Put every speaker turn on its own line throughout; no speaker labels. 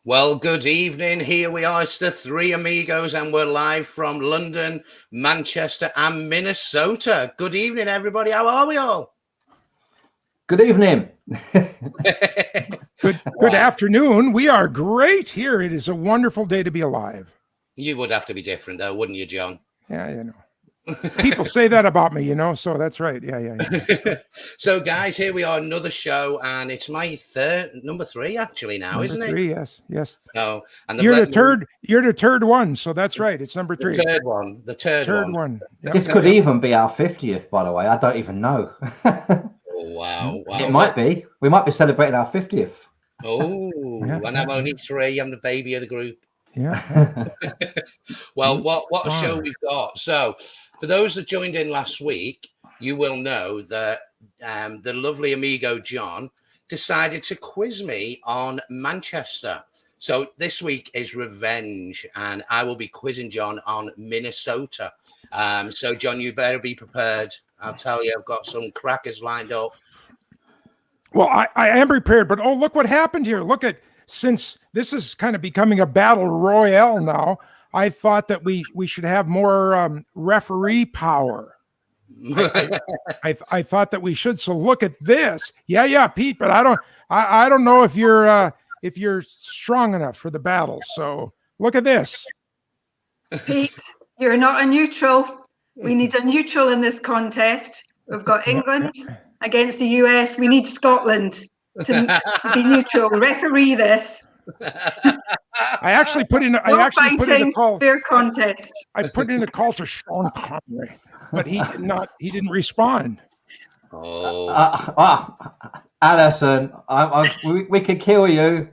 Well, good evening. Here we are. It's the Three Amigos, and we're live from London, Manchester, and Minnesota. Good evening, everybody. How are we all?
Good evening.
Good afternoon. We are great here. It is a wonderful day to be alive.
You would have to be different, though, wouldn't you, John?
Yeah, you know. People say that about me, you know, so that's right. Yeah.
So, guys, here we are, another show, and it's my number three, actually, now, isn't it?
Three, yes.
Oh, and
you're the third one, so that's right. It's number three.
The third one.
Yep.
This could even be our 50th, by the way. I don't even know.
Wow.
It might be. We might be celebrating our 50th.
Oh,
Yeah.
And I'm only three. I'm the baby of the group.
Yeah.
Well, what a show we've got. So, for those that joined in last week, you will know that the lovely amigo John decided to quiz me on Manchester. So this week is revenge, and I will be quizzing John on Minnesota. So, John, you better be prepared. I'll tell you, I've got some crackers lined up.
Well, I am prepared, but look what happened here. Since this is kind of becoming a battle royale now, I thought that we should have more referee power. I thought that we should. So look at this. Yeah, Pete. But I don't know if you're strong enough for the battle. So look at this.
Pete, you're not a neutral. We need a neutral in this contest. We've got England against the US. We need Scotland to be neutral. Referee this.
I actually put in a call.
Fair contest.
I put in a call to Sean Connery, but he didn't respond.
Alison, we could kill you.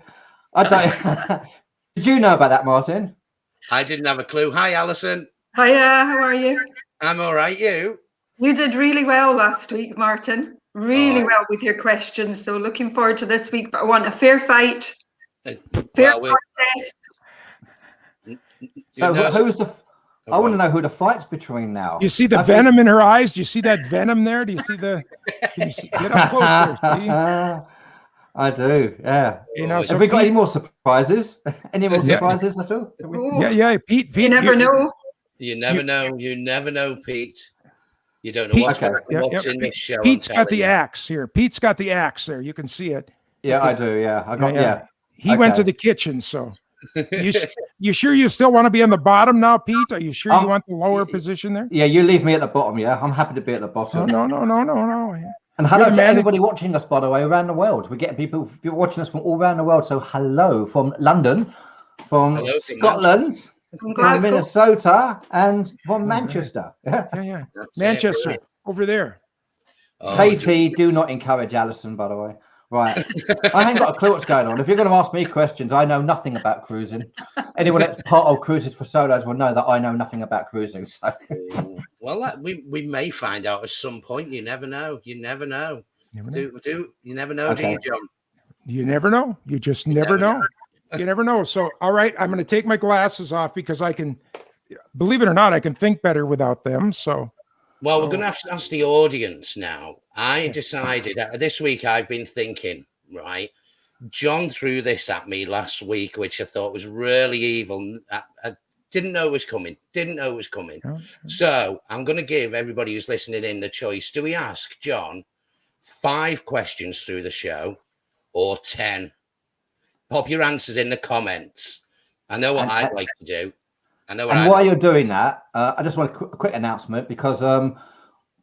I don't. Did you know about that, Martin?
I didn't have a clue. Hi, Alison.
Hiya, how are you?
I'm all right. You
did really well last week, Martin. Really well with your questions. So looking forward to this week, but I want a fair fight. Fair contest.
So who's the? I want to know who the fight's between now.
You see the venom in her eyes? Do you see that venom there? Do you see the? Get up closer. See?
I do. Yeah.
You know,
have we got any more surprises? Any more surprises at all?
Yeah. Pete.
You never know.
You never know. You never know, Pete. You don't know what's in this show.
Pete's got the axe here. Pete's got the axe there. You can see it.
Yeah, I do. Yeah,
He went to the kitchen, so you sure you still want to be on the bottom now, Pete? Are you sure you want the lower position there?
Yeah, you leave me at the bottom. Yeah, I'm happy to be at the bottom.
No.
And hello to everybody watching us, by the way, around the world. We're getting people watching us from all around the world. So hello from London, from Scotland, from Minnesota, and from Manchester.
Yeah. Manchester, over there.
Katie, do not encourage Alison, by the way. Right. I ain't got a clue what's going on. If you're going to ask me questions, I know nothing about cruising. Anyone that's part of Cruises for Solos will know that I know nothing about cruising. So.
Well, we may find out at some point. You never know. You never know. You never know, do you, John?
You never know. You just never know. You never know. So, all right, I'm going to take my glasses off because I can, believe it or not, I can think better without them. So.
Well, we're going to have to ask the audience now. I decided this week I've been thinking, right? John threw this at me last week, which I thought was really evil. I didn't know it was coming.
Okay.
So I'm going to give everybody who's listening in the choice. Do we ask John 5 questions through the show or 10? Pop your answers in the comments. I know what I'd like to do.
While you're doing that, I just want a quick announcement because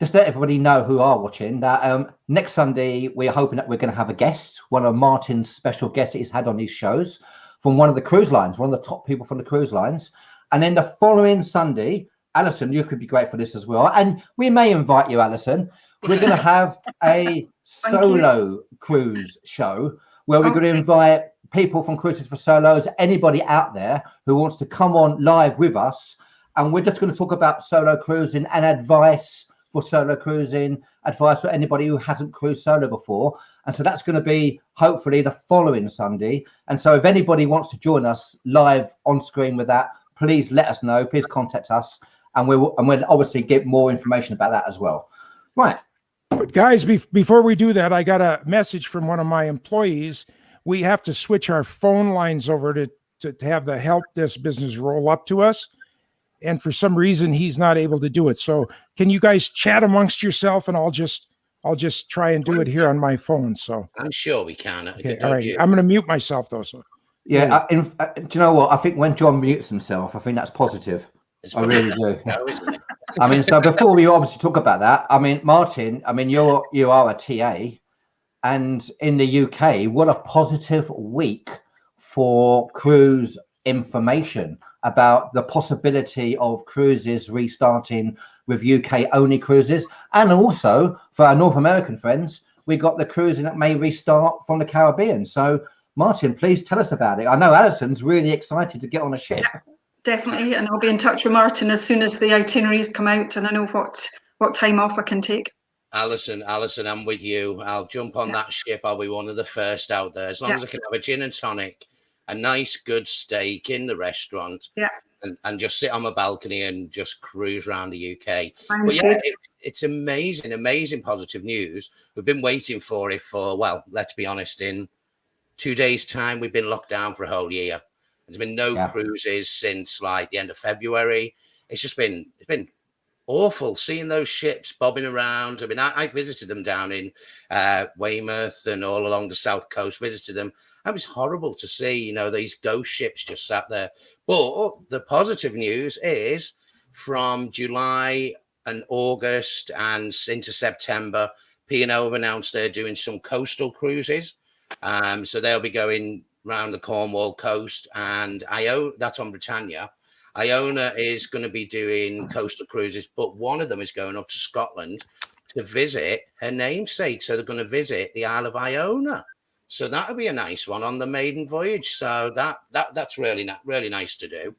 just to let everybody know who are watching that next Sunday, we're hoping that we're going to have a guest, one of Martin's special guests that he's had on these shows from one of the cruise lines, one of the top people from the cruise lines. And then the following Sunday, Alison, you could be great for this as well. And we may invite you, Alison. We're going to have a solo cruise show where we're going to invite people from Cruises for Solos, anybody out there who wants to come on live with us. And we're just going to talk about solo cruising and advice for solo cruising, advice for anybody who hasn't cruised solo before. And so that's going to be hopefully the following Sunday. And so if anybody wants to join us live on screen with that, please let us know. Please contact us. And we'll obviously get more information about that as well. Right.
But guys, before we do that, I got a message from one of my employees. we have to switch our phone lines over to have the help desk business roll up to us. And for some reason, he's not able to do it. So can you guys chat amongst yourself, and I'll just try and do it here on my phone. So
I'm sure we can.
Okay, all right. I'm going to mute myself though. So
yeah, do you know what? I think when John mutes himself, I think that's positive. I really do. I mean, so before we obviously talk about that, I mean, Martin, I mean, you are a TA, and in the UK, what a positive week for cruise information about the possibility of cruises restarting with UK only cruises, and also for our North American friends, we got the cruising that may restart from the Caribbean. So, Martin, please tell us about it. I know Alison's really excited to get on a ship.
Yeah, definitely, and I'll be in touch with Martin as soon as the itineraries come out, and I know what time off I can take.
Alison, I'm with you. I'll jump on that ship. I'll be one of the first out there, as long as I can have a gin and tonic, a nice good steak in the restaurant, and just sit on my balcony and just cruise around the UK. But yeah, it's amazing positive news. We've been waiting for it for, well, let's be honest, in 2 days' time, we've been locked down for a whole year. There's been no cruises since like the end of February. It's been awful seeing those ships bobbing around. I mean, I visited them down in Weymouth and all along the south coast, visited them. It was horrible to see, you know, these ghost ships just sat there. But the positive news is from July and August and into September, P&O have announced they're doing some coastal cruises. So they'll be going around the Cornwall coast, and that's on Britannia. Iona is going to be doing coastal cruises, but one of them is going up to Scotland to visit her namesake. So they're going to visit the Isle of Iona. So that'll be a nice one on the maiden voyage. So that's really nice to do.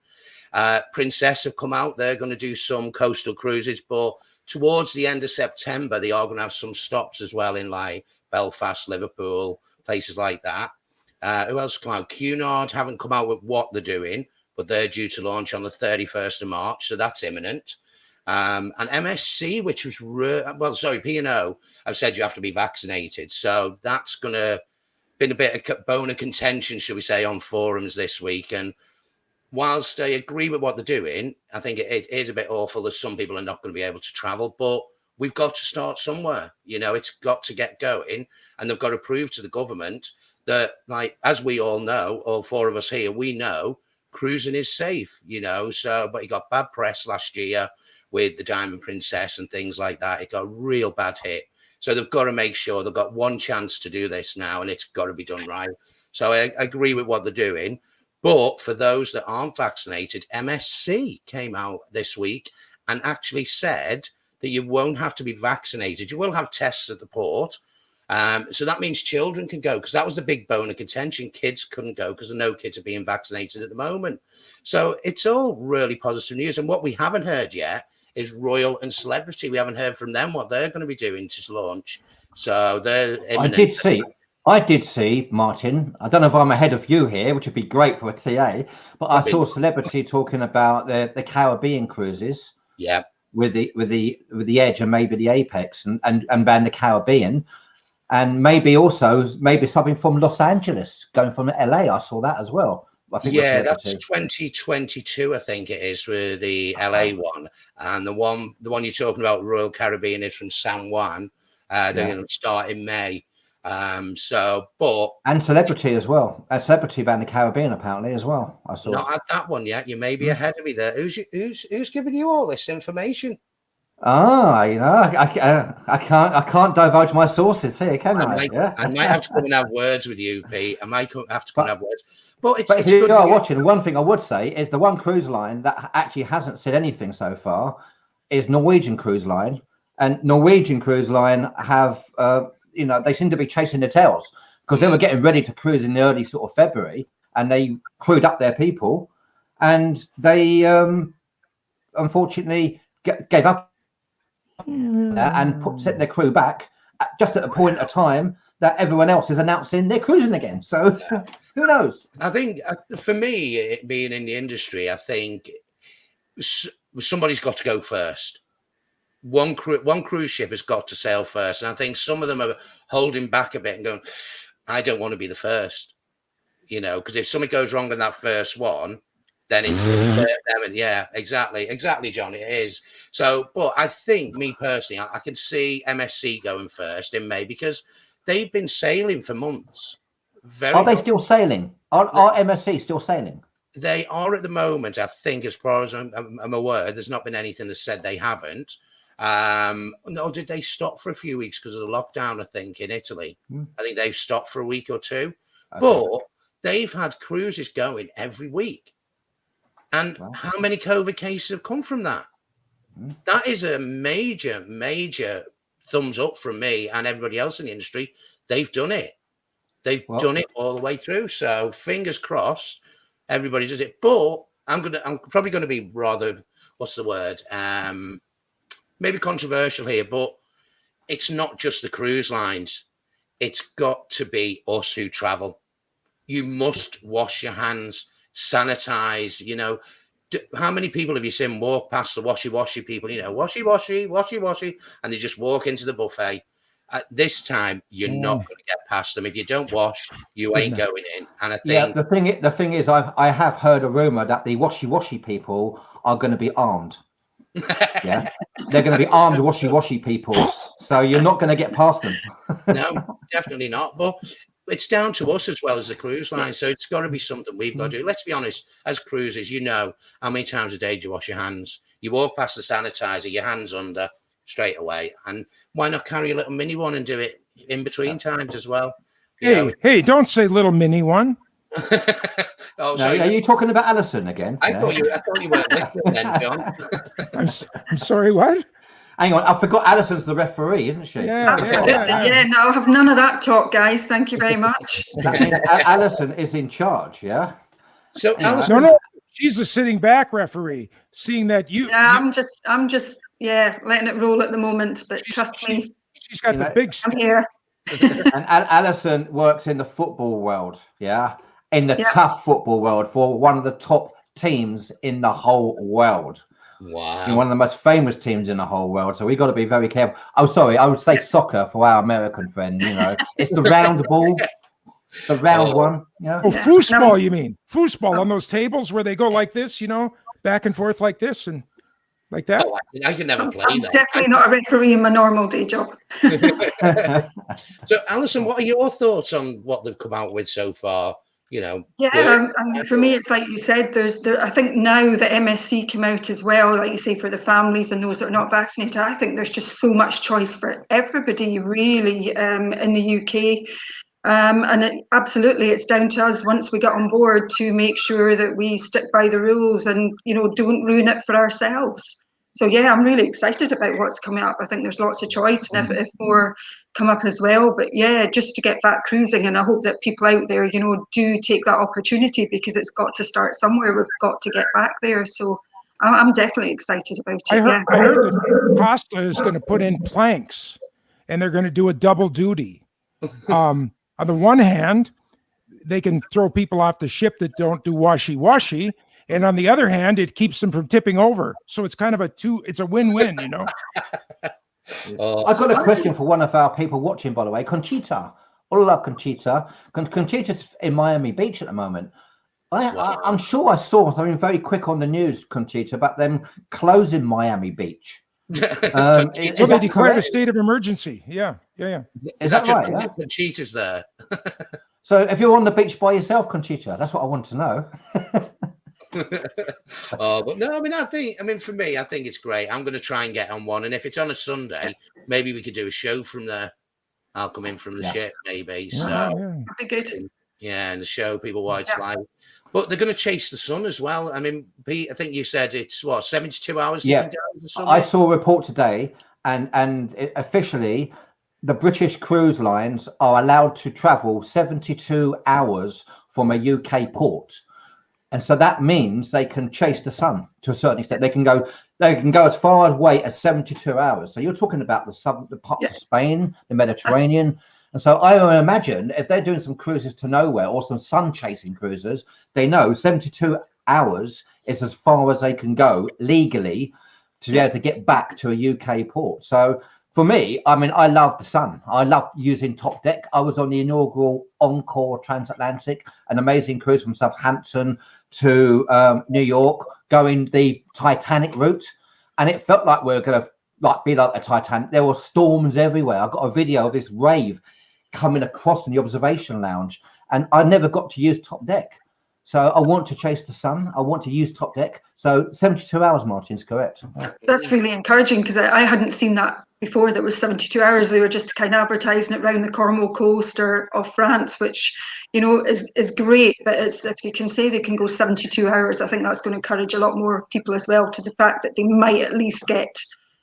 Princess have come out. They're going to do some coastal cruises, but towards the end of September, they are going to have some stops as well in like Belfast, Liverpool, places like that. Who else come out? Cunard haven't come out with what they're doing, but they're due to launch on the 31st of March, so that's imminent. And MSC, which was P&O, I've said you have to be vaccinated, so that's been a bit of bone of contention, shall we say, on forums this week. And whilst I agree with what they're doing, I think it is a bit awful that some people are not going to be able to travel, but we've got to start somewhere. You know, it's got to get going, and they've got to prove to the government that, like, as we all know, all four of us here, we know cruising is safe, you know. So, but it got bad press last year with the Diamond Princess and things like that. It got a real bad hit. So they've got to make sure they've got one chance to do this now, and it's got to be done right. So I agree with what they're doing. But for those that aren't vaccinated, MSC came out this week and actually said that you won't have to be vaccinated. You will have tests at the port. So that means children can go, because that was the big bone of contention. Kids couldn't go because no kids are being vaccinated at the moment. So it's all really positive news. And what we haven't heard yet is Royal and Celebrity. We haven't heard from them what they're going to be doing to launch. So they're imminent.
I did see, Martin, I don't know if I'm ahead of you here, which would be great for a TA, but I saw Celebrity talking about the Caribbean cruises.
Yeah.
With the Edge and maybe the Apex and ban the Caribbean. And maybe something from Los Angeles going from LA. I saw that as well. I think
that's 2022. I think it is with the LA one, and the one you're talking about, Royal Caribbean, is from San Juan. They're going to start in May. And
Celebrity as well. Celebrity banned the Caribbean apparently as well. I saw.
Not had that one yet. You may be ahead of me there. Who's giving you all this information?
You know, I can't divulge my sources here, can I?
I might have to come and have words with you, Pete. I might have to come and have words. But
if you are watching, one thing I would say is the one cruise line that actually hasn't said anything so far is Norwegian Cruise Line, and Norwegian Cruise Line have, they seem to be chasing their tails because they were getting ready to cruise in the early sort of February, and they crewed up their people, and they unfortunately gave up. And sent their crew back just at the point of time that everyone else is announcing they're cruising again. So who knows?
I think for me, being in the industry, I think somebody's got to go first. One cruise ship has got to sail first. And I think some of them are holding back a bit and going, I don't want to be the first, you know, because if something goes wrong in that first one, then it's yeah, exactly, John. It is. So, but I think me personally, I can see MSC going first in May because they've been sailing for months.
Are they still sailing? Are MSC still sailing?
They are at the moment, I think, as far as I'm aware. There's not been anything that said they haven't. No, did they stop for a few weeks because of the lockdown? I think in Italy, I think they've stopped for a week or two, but they've had cruises going every week. And how many COVID cases have come from that? That is a major, major thumbs up from me and everybody else in the industry. They've done it. They've done it all the way through. So fingers crossed, everybody does it. But I'm probably gonna be rather, what's the word? Maybe controversial here, but it's not just the cruise lines. It's got to be us who travel. You must wash your hands, sanitize, you know. How many people have you seen walk past the washy people, you know, washy, and they just walk into the buffet? At this time, you're not going to get past them. If you don't wash, you ain't going in. And I think
the thing is, I have heard a rumor that the washy people are going to be armed. Yeah, they're going to be armed washy people, so you're not going to get past them.
No, definitely not. But it's down to us as well as the cruise line. So it's got to be something we've got to do. Let's be honest, as cruisers, you know, how many times a day do you wash your hands? You walk past the sanitizer, your hands under straight away. And why not carry a little mini one and do it in between times as well?
Hey, don't say little mini one.
Oh, sorry.
Are you talking about Alison again?
I thought you were listening then, John.
I'm sorry, what?
Hang on, I forgot Alison's the referee, isn't she?
Yeah,
no, I'll have none of that talk, guys. Thank you very much.
That means Alison is in charge, yeah?
So Alison,
no, she's a sitting back referee, seeing that you.
Yeah, I'm just letting it roll at the moment, but trust me.
She's got the big
I'm here.
And Alison works in the football world, yeah? In the tough football world for one of the top teams in the whole world.
Wow.
One of the most famous teams in the whole world. So we got to be very careful. Oh, sorry, I would say soccer for our American friend, you know. It's the round ball. The round one. Yeah.
Oh, foosball, you mean? Foosball on those tables where they go like this, you know, back and forth like this and like that.
Oh, I can never play
I'm
that.
definitely not a referee in my normal day job.
So, Alison, what are your thoughts on what they've come out with so far? You know,
for me, it's like you said. I think now that MSC come out as well, like you say, for the families and those that are not vaccinated. I think there's just so much choice for everybody, really, in the UK. And absolutely, it's down to us once we get on board to make sure that we stick by the rules and, you know, don't ruin it for ourselves. So yeah, I'm really excited about what's coming up. I think there's lots of choice, and if more come up as well. But yeah, just to get back cruising, and I hope that people out there, you know, do take that opportunity because it's got to start somewhere. We've got to get back there. So I'm definitely excited about it.
I heard that Costa is going to put in planks, and they're going to do a double duty. On the one hand, they can throw people off the ship that don't do washy. And on the other hand, it keeps them from tipping over. So it's kind of it's a win-win, you know?
I've got a question for one of our people watching, by the way. Conchita. Hola, Conchita. Conchita's in Miami Beach at the moment. I'm sure I saw something very quick on the news, Conchita, about them closing Miami Beach.
So they declared a state of emergency. Yeah.
Is that right? Yeah?
Conchita's there.
So if you're on the beach by yourself, Conchita, that's what I want to know.
But no, I mean, for me, I think it's great. I'm going to try and get on one, and if it's on a Sunday, maybe we could do a show from there. I'll come in from the ship, maybe. So
that'd be good.
Yeah, and show people why it's like. But they're going to chase the sun as well. I mean, Pete, I think you said it's 72 hours.
Yeah, I saw a report today, and officially, the British cruise lines are allowed to travel 72 hours from a UK port. And so that means they can chase the sun to a certain extent. They can go as far away as 72 hours. So you're talking about the parts of Spain, the Mediterranean. And so I would imagine if they're doing some cruises to nowhere or some sun chasing cruises, they know 72 hours is as far as they can go legally to be able to get back to a UK port. So for me, I mean, I love the sun. I love using Top Deck. I was on the inaugural Encore Transatlantic, an amazing cruise from Southampton to New York, going the Titanic route, and it felt like we were going to be like the Titanic. There were storms everywhere. I got a video of this wave coming across in the observation lounge, and I never got to use Top Deck. So I want to chase the sun. I want to use Top Deck. So 72 hours, Martin's correct.
That's really encouraging, because I hadn't seen that before. That was 72 hours. They were just kind of advertising it around the Cornwall coast or of France, which, you know, is great. But it's, if you can say they can go 72 hours, I think that's going to encourage a lot more people as well to the fact that they might at least get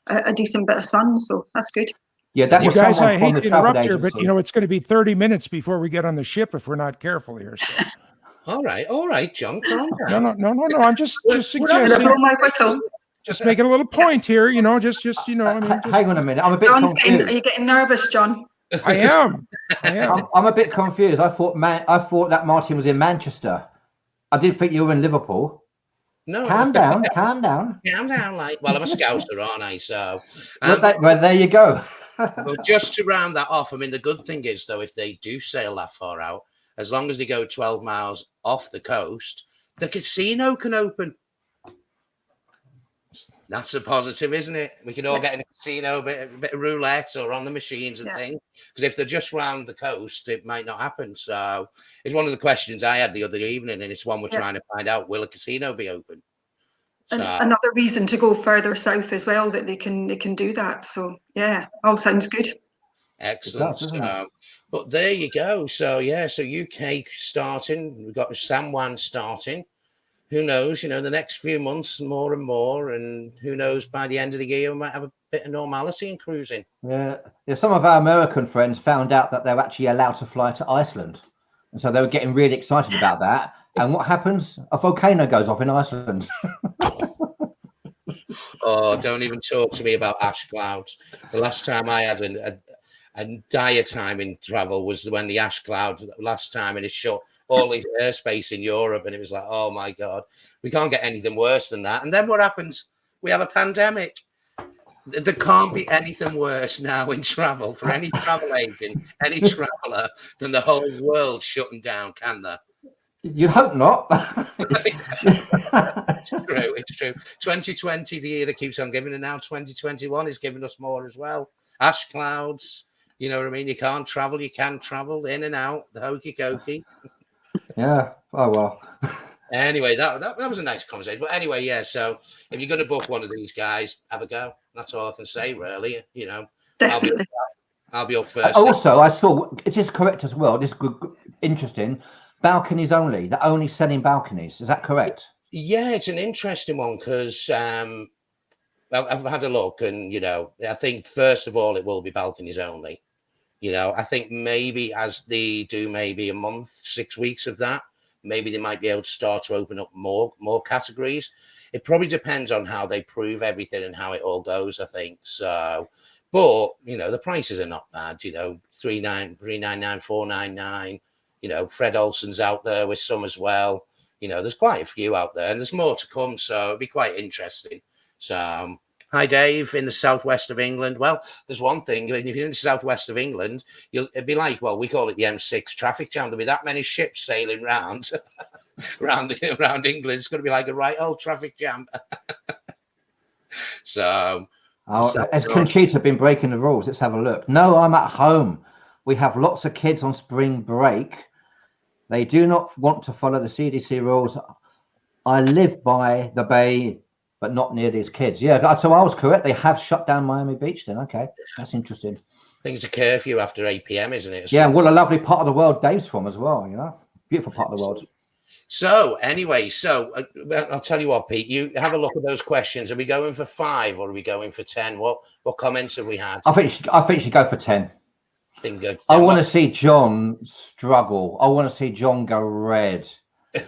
a decent bit of sun. So that's good.
Yeah, that
You
was
guys,
someone
I
from
hate
the
to
travel
interrupt here, but
agency.
you know, it's going to be 30 minutes before we get on the ship if we're not careful here. So.
All right, John, calm down.
No. I'm just
Gonna
suggesting.
blow my whistle.
Just making a little point here, you know. Just you know. I mean,
Hang on a minute. I'm a bit
John's
confused.
are you getting nervous, John?
I am.
I'm a bit confused. I thought that Martin was in Manchester. I didn't think you were in Liverpool.
No,
Calm down. Calm down.
calm down. Like, well, I'm a Scouser, aren't I? So,
Well, there you go.
well, just to round that off, I mean, the good thing is, though, if they do sail that far out, as long as they go 12 miles off the coast, the casino can open. That's a positive, isn't it? We can all get in a casino, a bit of roulette or on the machines and things. Because if they're just round the coast, it might not happen. So it's one of the questions I had the other evening, and it's one we're trying to find out: will a casino be open?
And
So,
another reason to go further south as well, that they can do that. So yeah, all sounds good.
excellent.
Does, doesn't it?
But there you go. So yeah, so UK starting. We've got San Juan starting. Who knows? You know, the next few months, more and more, and who knows? By the end of the year, we might have a bit of normality in cruising.
Yeah. Some of our American friends found out that they're actually allowed to fly to Iceland, and so they were getting really excited about that. And what happens? A volcano goes off in Iceland.
Oh, don't even talk to me about ash clouds. The last time I had a dire time in travel was when the ash cloud last time, and it shut all the airspace in Europe, and it was like, oh my God, we can't get anything worse than that. And then what happens? We have a pandemic. There can't be anything worse now in travel for any travel agent, any traveler, than the whole world shutting down, can there?
You'd hope not.
It's true. 2020, the year that keeps on giving, and now 2021 is giving us more as well. Ash clouds, you know what I mean? You can't travel, you can travel in and out, the hokey cokey.
Yeah. Oh well.
Anyway, that was a nice conversation. But anyway, yeah. So if you're going to book one of these guys, have a go. That's all I can say, really. You know,
Definitely.
I'll be up first.
Also, I saw it is correct as well. This is good, interesting. Balconies only. They're only selling balconies. Is that correct?
Yeah, it's an interesting one because I've had a look, and you know, I think first of all it will be balconies only. You know, I think maybe as they do maybe a month, 6 weeks of that, maybe they might be able to start to open up more categories. It probably depends on how they prove everything and how it all goes, I think. So, but you know, the prices are not bad. You know, $399, $499. You know, Fred Olsen's out there with some as well. You know, there's quite a few out there, and there's more to come. So it'll be quite interesting. So, hi, Dave, in the southwest of England. Well, there's one thing. If you're in the southwest of England, it'd be like, well, we call it the M6 traffic jam. There'll be that many ships sailing round around England. It's going to be like a right old traffic jam. So,
has Conchita been breaking the rules? Let's have a look. No, I'm at home. We have lots of kids on spring break. They do not want to follow the CDC rules. I live by the bay, but not near these kids. Yeah, so I was correct. They have shut down Miami Beach then. Okay, that's interesting.
I think it's a curfew after 8 p.m, isn't it?
Yeah, what a lovely part of the world Dave's from as well, you know. Beautiful part of the world.
So anyway, I'll tell you what, Pete, you have a look at those questions. Are we going for 5 or are we going for 10? What comments have we had?
I think you should go for 10.
Good.
I want to see John struggle. I want to see John go red.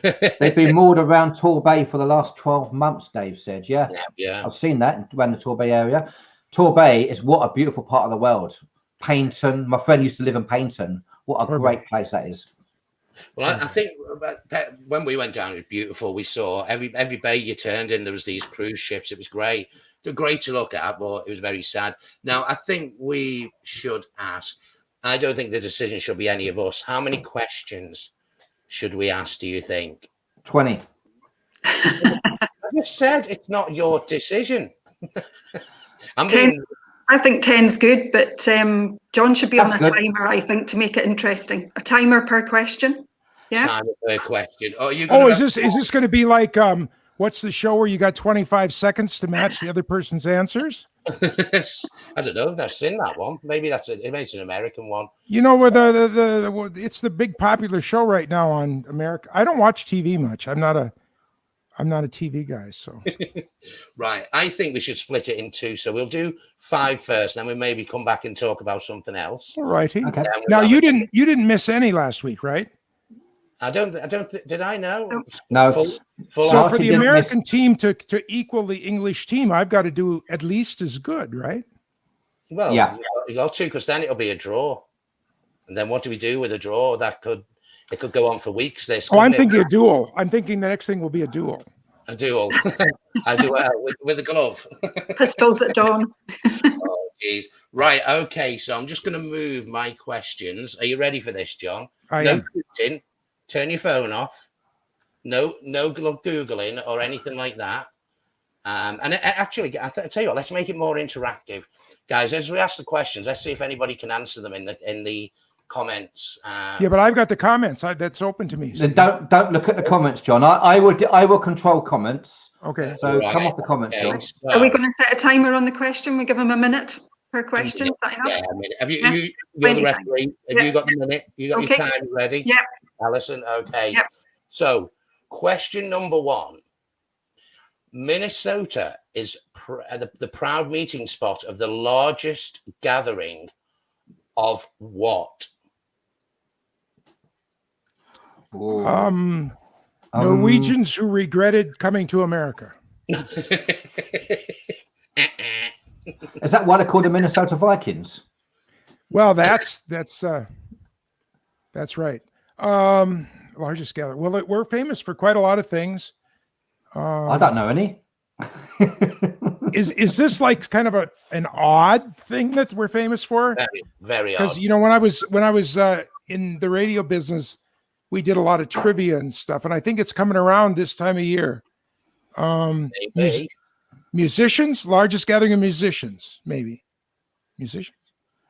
They've been moored around Torbay for the last 12 months, Dave said. Yeah. I've seen that around the Torbay area. Torbay is what a beautiful part of the world. Paynton, my friend used to live in Paynton. What a great place that is.
Well, I think when we went down, it was beautiful. We saw every bay you turned in, there was these cruise ships. It was great. great to look at, but it was very sad. Now, I think we should ask. I don't think the decision should be any of us. How many questions should we ask, do you think?
20.
I just said it's not your decision.
I think 10's good, but John should be on a
That's good.
timer, I think, to make it interesting. A timer per question. Yeah.
Timer per question.
Is this going to be like what's the show where you got 25 seconds to match the other person's answers?
I don't know. I've never seen that one. Maybe it's an American one.
You know, where it's the big popular show right now on America. I don't watch TV much. I'm not a TV guy, so.
Right. I think we should split it in two. So we'll do 5 first, then we maybe come back and talk about something else.
All righty.
Okay.
Now you didn't miss any last week, right?
I don't. Did I know?
No.
So for the American team to equal the English team, I've got to do at least as good, right?
Well,
yeah.
You got to, because then it'll be a draw. And then what do we do with a draw? It could go on for weeks.
I'm thinking a duel. I'm thinking the next thing will be a duel.
A duel. I do with a glove.
Pistols at dawn.
Oh, geez. Right. Okay. So I'm just going to move my questions. Are you ready for this, John?
I am.
Shooting. Turn your phone off. No Googling or anything like that. And actually, I tell you what, let's make it more interactive, guys. As we ask the questions, let's see if anybody can answer them in the comments.
Yeah, but I've got the comments. That's open to me.
Then don't look at the comments, John. I will control comments.
Okay.
So come off the comments, John.
So,
Are we going to set a timer on the question? We give them a minute per question. Is that enough?
Yeah, I mean,
Yeah.
you're the referee. Have
Yeah.
you got the minute? You got your time ready?
Yeah.
Alison, okay.
Yep.
So, question number 1. Minnesota is the proud meeting spot of the largest gathering of what?
Norwegians who regretted coming to America.
Is that why they call the Minnesota Vikings?
Well, that's right. Largest gathering. Well, we're famous for quite a lot of things.
I don't know any.
Is this like kind of an odd thing that we're famous for?
Very, very odd.
Because when I was in the radio business, we did a lot of trivia and stuff, and I think it's coming around this time of year. Musicians, largest gathering of musicians, maybe. Musicians.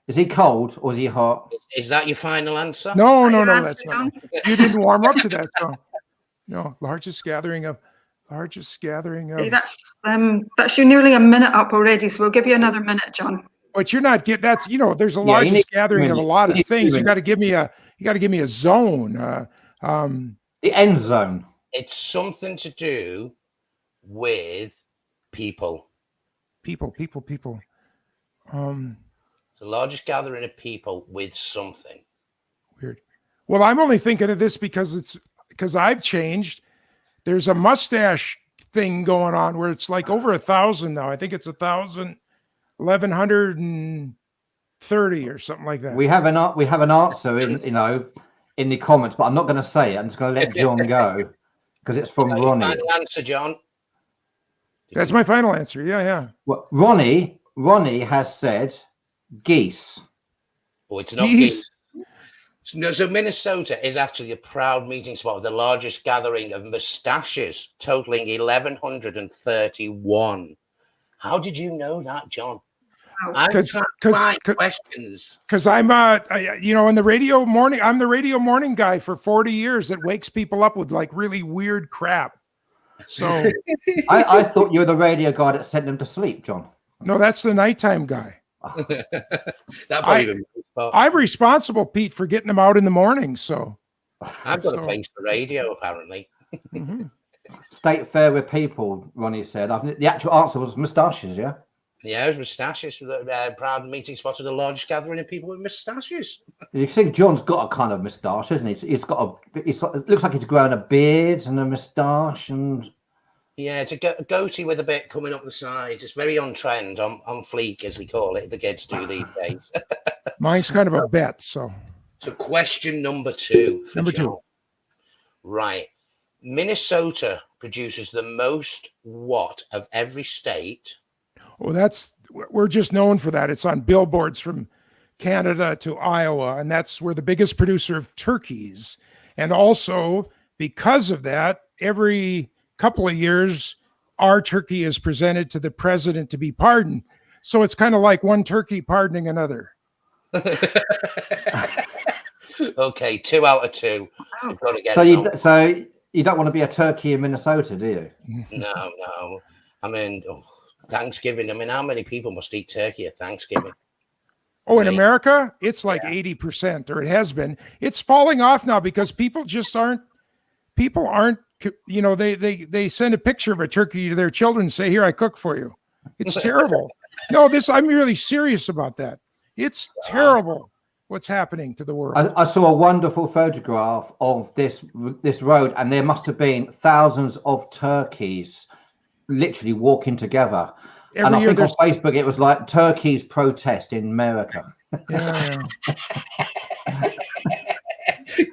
Is he cold or is he hot?
Is that your final answer?
No, that's not. You didn't warm up to that, so no. Largest gathering of.
See, that's you nearly a minute up already, so we'll give you another minute, John.
But you're not get that's there's a largest gathering of a lot of things. You got to give me a zone.
The end zone.
It's something to do with people.
People.
It's the largest gathering of people with something.
Weird. Well, I'm only thinking of this because I've changed. There's a mustache thing going on where it's like over 1,000 now. I think it's 1,130 or something like that.
We have an answer in the comments, but I'm not going to say it. I'm just going to let John go because it's from Ronnie.
Final answer, John.
That's my final answer. Yeah.
Well, Ronnie has said geese.
Oh, it's not geese. No, so Minnesota is actually a proud meeting spot of the largest gathering of mustaches, totaling 1,131. How did you know that, John?
Because
questions.
Because I'm in the radio morning. I'm the radio morning guy for 40 years that wakes people up with like really weird crap. So
I thought you were the radio guy that sent them to sleep, John.
No, that's the nighttime guy. I'm responsible, Pete, for getting them out in the morning. So
I've got a face for radio, apparently.
Mm-hmm.
State fair with people, Ronnie said. The actual answer was moustaches, yeah?
Yeah, it was moustaches. Proud meeting spot of the largest gathering of people with moustaches.
You see, John's got a kind of moustache, isn't he? It looks like he's growing a beard and a moustache and.
Yeah, it's a goatee with a bit coming up the sides. It's very on trend, on fleek, as they call it. The kids do these days.
Mine's kind of a bet. So
question number 2. Right. Minnesota produces the most what of every state
Well, we're just known for that. It's on billboards from Canada to Iowa, and that's we're the biggest producer of turkeys. And also, because of that, every couple of years, our turkey is presented to the president to be pardoned. So it's kind of like one turkey pardoning another.
Okay, 2 out of 2. We've got to get
so you don't want to be a turkey in Minnesota, do you?
No. I mean, Thanksgiving. I mean, how many people must eat turkey at Thanksgiving?
Oh, in America, it's like 80%, or it has been. It's falling off now because people aren't, you know, they send a picture of a turkey to their children and say, here, I cook for you. It's terrible. No, I'm really serious about that. It's terrible what's happening to the world.
I saw a wonderful photograph of this road, and there must have been thousands of turkeys literally walking together. And I think on Facebook it was like turkeys protest in America.
Yeah.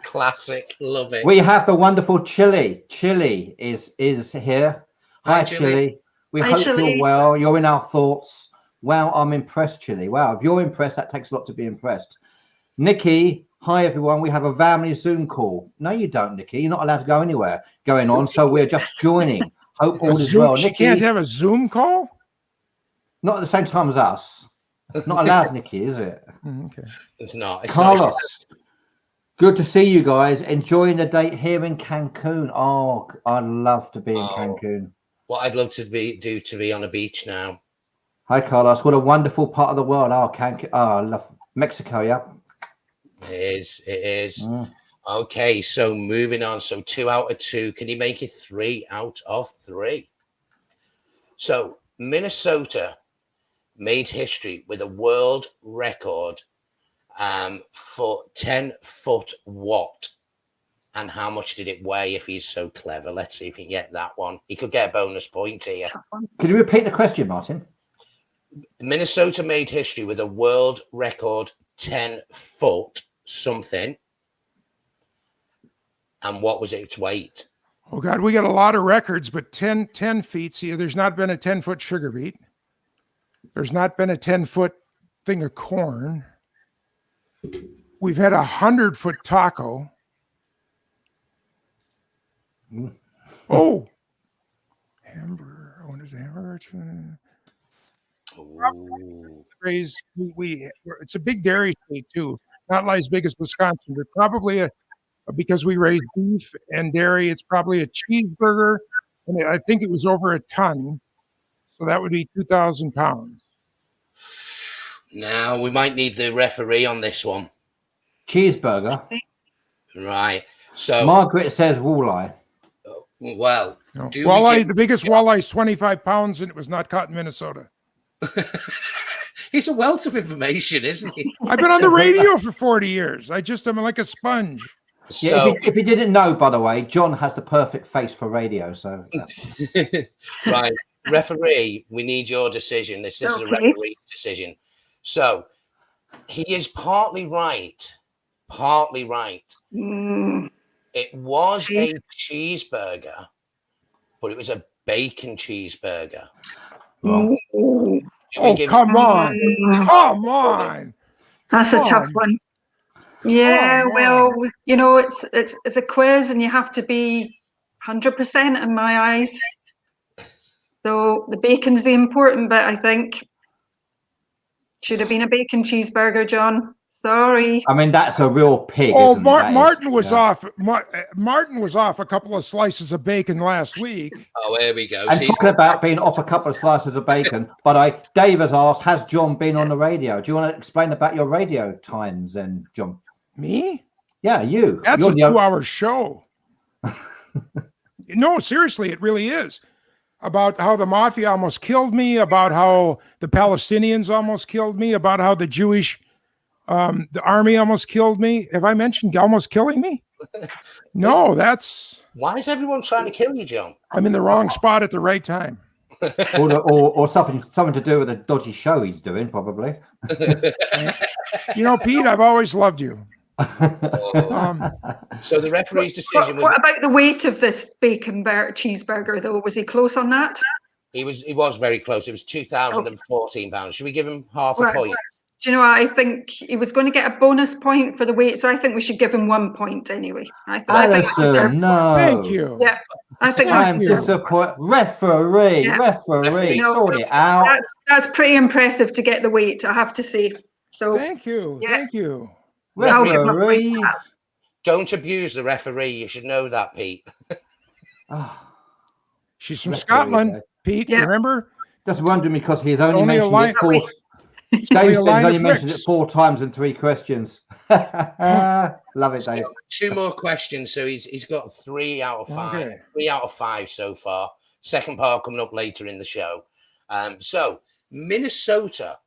Classic, love it.
We have the wonderful Chili. Chili is here. Hi, Chili. We hope you're well. You're in our thoughts. Wow, I'm impressed, Chili. Wow, if you're impressed, that takes a lot to be impressed. Nikki, hi everyone. We have a family Zoom call. No, you don't, Nikki. You're not allowed to go anywhere going on, so we're just joining. Hope all is well.
She can't have a Zoom call?
Not at the same time as us. Not allowed, Nikki, is it?
Okay.
It's not.
Carlos, good to see you guys. Enjoying the date here in Cancun. Oh, I'd love to be in Cancun.
What I'd love to be on a beach now.
Hi, Carlos. What a wonderful part of the world. Oh, Cancun. Oh, I love Mexico, yeah.
It is. Okay, so moving on. So 2 out of 2. Can you make it 3 out of 3? So Minnesota made history with a world record for 10-foot what? And how much did it weigh if he's so clever? Let's see if he can get that one. He could get a bonus point here.
Can you repeat the question, Martin?
Minnesota made history with a world record 10-foot something. And what was its weight?
Oh, God, we got a lot of records, but 10 feet. See, there's not been a 10-foot sugar beet. There's not been a 10-foot thing of corn. We've had a 100-foot taco. Oh, hamburger. What is a hamburger? Raise it's a big dairy state too. Not as big as Wisconsin, but probably because we raise beef and dairy. It's probably a cheeseburger, and I think it was over a ton. So that would be 2,000 pounds.
Now we might need the referee on this one.
Cheeseburger.
Right. So
Margaret says walleye.
Well,
no. Walleye, the biggest walleye is 25 pounds, and it was not caught in Minnesota.
He's a wealth of information, isn't he?
I've been on the radio for 40 years. I'm like a sponge.
Yeah, if you didn't know, by the way, John has the perfect face for radio. So,
right, referee, we need your decision. This is a referee decision. So, he is partly right. Partly right. It was a cheeseburger, but it was a bacon cheeseburger.
Wrong.
Oh, come on. Come on.
That's a tough one. Yeah, well, you know, it's a quiz and you have to be 100% in my eyes. So the bacon's the important bit, I think. Should have been a bacon cheeseburger, John. Sorry.
I mean, that's a real pig.
Oh,
isn't
Martin was off. Martin was off a couple of slices of bacon last week.
Oh, there we go.
And talking about being off a couple of slices of bacon, but Dave has asked, has John been on the radio? Do you want to explain about your radio times then, John?
Me?
Yeah, you.
That's a 2-hour show. No, seriously, it really is. About how the mafia almost killed me, about how the Palestinians almost killed me, about how the Jewish the army almost killed me. Have I mentioned almost killing me? No, that's...
Why is everyone trying to kill you, John?
I'm in the wrong spot at the right time.
or something to do with a dodgy show he's doing, probably.
You know, Pete, I've always loved you.
So the referee's decision was...
What about the weight of this bacon cheeseburger, though? Was he close on that?
He was very close. It was £2,014. Should we give him half a
Right.
point?
Do you know what? I think he was going to get a bonus point for the weight, so I think we should give him 1 point anyway. I think
Alison, no.
Thank you.
Yeah, I think
I'm disappointed. Referee,
Referee.
sort it out.
that's pretty impressive to get the weight, I have to say. So
Thank you.
Yeah.
Thank you.
Referee.
Don't abuse the referee. You should know that, Pete.
She's from
Referee,
Scotland,
though.
Pete.
Yeah.
Remember?
Just wondering because he's only
only a
mentioned
line-
it 4
only
Dave
a
says he's
line
only
of
mentioned it
bricks.
4 times in 3 questions. Love it, Dave.
2 more questions. So he's got 3 out of 5.
Okay.
3 out of 5 so far. Second part coming up later in the show. So Minnesota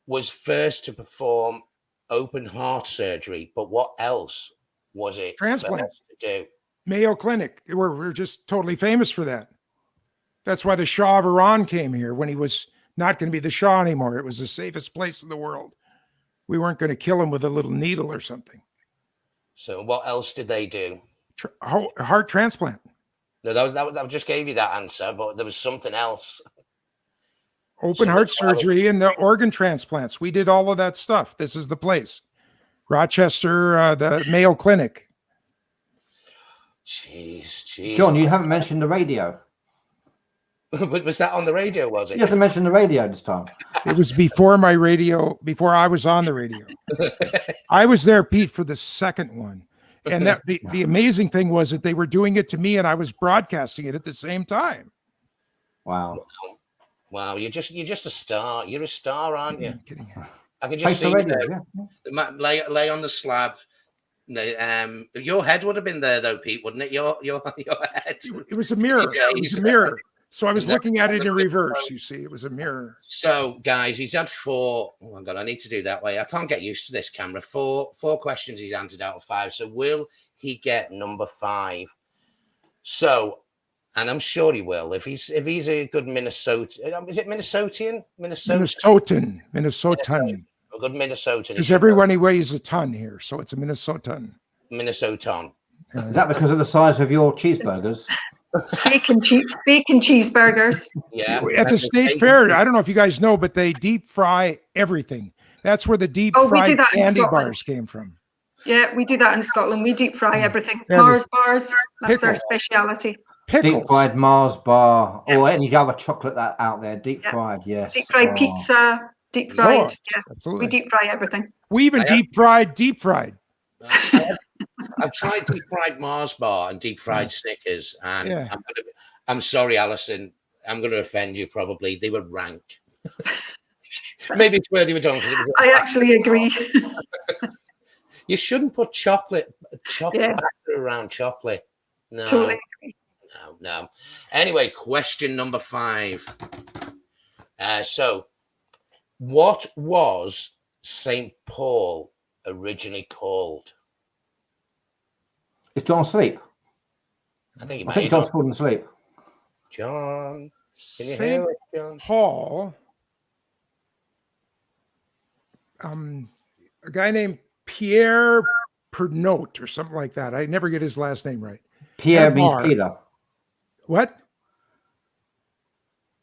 was first to perform open heart surgery, but what else was it
Transplant.
first to do?
Mayo Clinic. We're just totally famous for that. That's why the Shah of Iran came here when he was not going to be the Shah anymore. It was the safest place in the world. We weren't going to kill him with a little needle or something.
So what else did they do?
Heart transplant.
No, that was I just gave you that answer, but there was something else.
Open heart surgery and the organ transplants. We did all of that stuff. This is the place. Rochester, the Mayo Clinic.
Jeez.
John, you haven't mentioned the radio.
Was that on the radio, was it?
You haven't mentioned the radio this time.
It was before my radio, before I was on the radio. I was there, Pete, for the second one. And that the amazing thing was that they were doing it to me and I was broadcasting it at the same time.
Wow.
Wow, you're just a star. You're a star, aren't you?
I'm kidding.
I can just see you
radio,
there. Lay on the slab. Your head would have been there though, Pete, wouldn't it? Your head.
It was a mirror. It was a mirror. So I was looking at it in reverse. You see, it was a mirror.
So, guys, he's had 4. Oh my God, I need to do that way. I can't get used to this camera. 4 questions he's answered out of 5. So, will he get number 5? So, and I'm sure he will. If he's a good Minnesota, is it Minnesotan?
Minnesotan.
A good Minnesotan.
Because everyone weighs a ton here, so it's a Minnesotan.
Minnesotan.
Is that because of the size of your cheeseburgers?
bacon cheeseburgers.
Yeah.
At the state fair, I don't know if you guys know, but they deep fry everything. That's where the deep fried candy bars came from.
Yeah, we do that in Scotland. We deep fry everything.
Everything.
Mars bars, that's our speciality.
Pickles.
Deep fried Mars bar or any other chocolate that out there. Deep fried, yes.
Deep fried pizza, deep fried.
Yours,
Yeah,
absolutely.
we deep fry everything.
We even deep fried.
I've tried deep fried Mars bar and deep fried Snickers, and I'm sorry, Alison. I'm going to offend you. Probably they were rank. Maybe it's where they were done.
I actually agree.
You shouldn't put chocolate batter around chocolate. No,
Totally agree.
No. Anyway, question number 5. So, what was St. Paul originally called?
Is John asleep?
I think
John's falling asleep.
John, can you hear
St.
it, John?
Paul. A guy named Pierre Pernot or something like that. I never get his last name right.
Pierre means Peter.
What?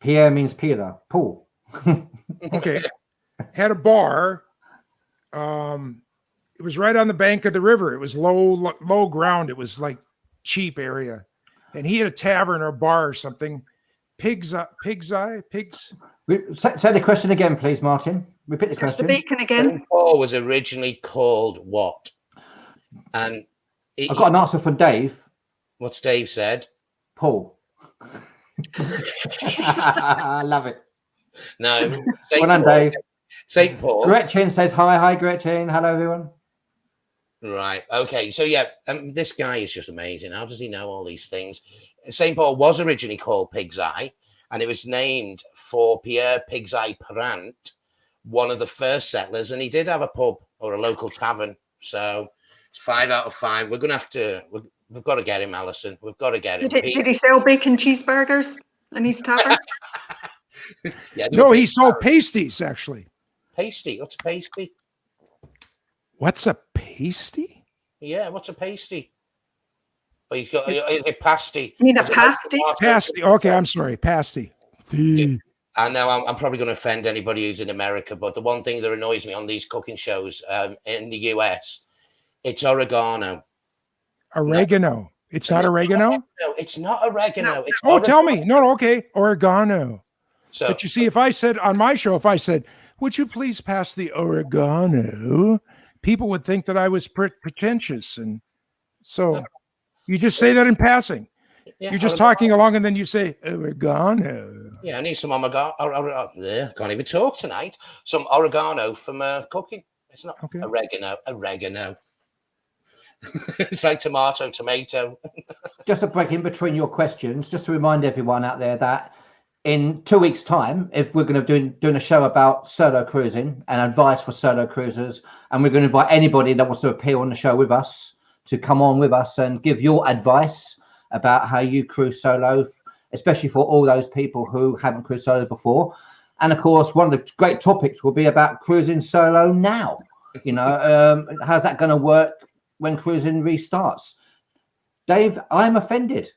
Pierre means Peter. Paul.
Okay. Had a bar. It was right on the bank of the river. It was low ground. It was like cheap area. And he had a tavern or a bar or something. Pigs.
Say the question again, please, Martin. Repeat the question.
The bacon again.
St. Paul was originally called what? And
I've got an answer from Dave.
What's Dave said?
Paul. I love it.
No.
Well done, Dave.
St. Paul.
Gretchen says hi. Hi, Gretchen. Hello, everyone.
Right. Okay. So, this guy is just amazing. How does he know all these things? St. Paul was originally called Pig's Eye, and it was named for Pierre Pig's Eye Parent, one of the first settlers, and he did have a pub or a local tavern. So, it's 5 out of 5. We're going to have to... We've got to get him, Alison. We've got to get him.
Did he sell bacon cheeseburgers in his tavern?
No, he sold pasties, actually.
Pasty? What's a pasty?
What's a pasty?
Yeah, what's a pasty? Oh, you've got, is it pasty?
You mean a pasty?
Pasty. Okay, I'm sorry. Pasty.
I know I'm probably going to offend anybody who's in America, but the one thing that annoys me on these cooking shows in the US, it's oregano.
Oregano. It's not oregano?
No, it's not oregano.
No.
It's
Oh, tell me. No, okay. Oregano.
So,
but you see, if I said on my show, if I said, would you please pass the oregano? People would think that I was pretentious. And so you just say that in passing.
yeah,
You're just talking along and then you say oregano.
Yeah, I need some oregano. Can't even talk tonight. Some oregano from cooking. It's not oregano. It's like tomato.
Just a break in between your questions, just to remind everyone out there that in 2 weeks' time, if we're going to be doing a show about solo cruising and advice for solo cruisers, and we're going to invite anybody that wants to appear on the show with us to come on with us and give your advice about how you cruise solo, especially for all those people who haven't cruised solo before. And of course, one of the great topics will be about cruising solo now. You know, how's that going to work when cruising restarts? Dave, I'm offended.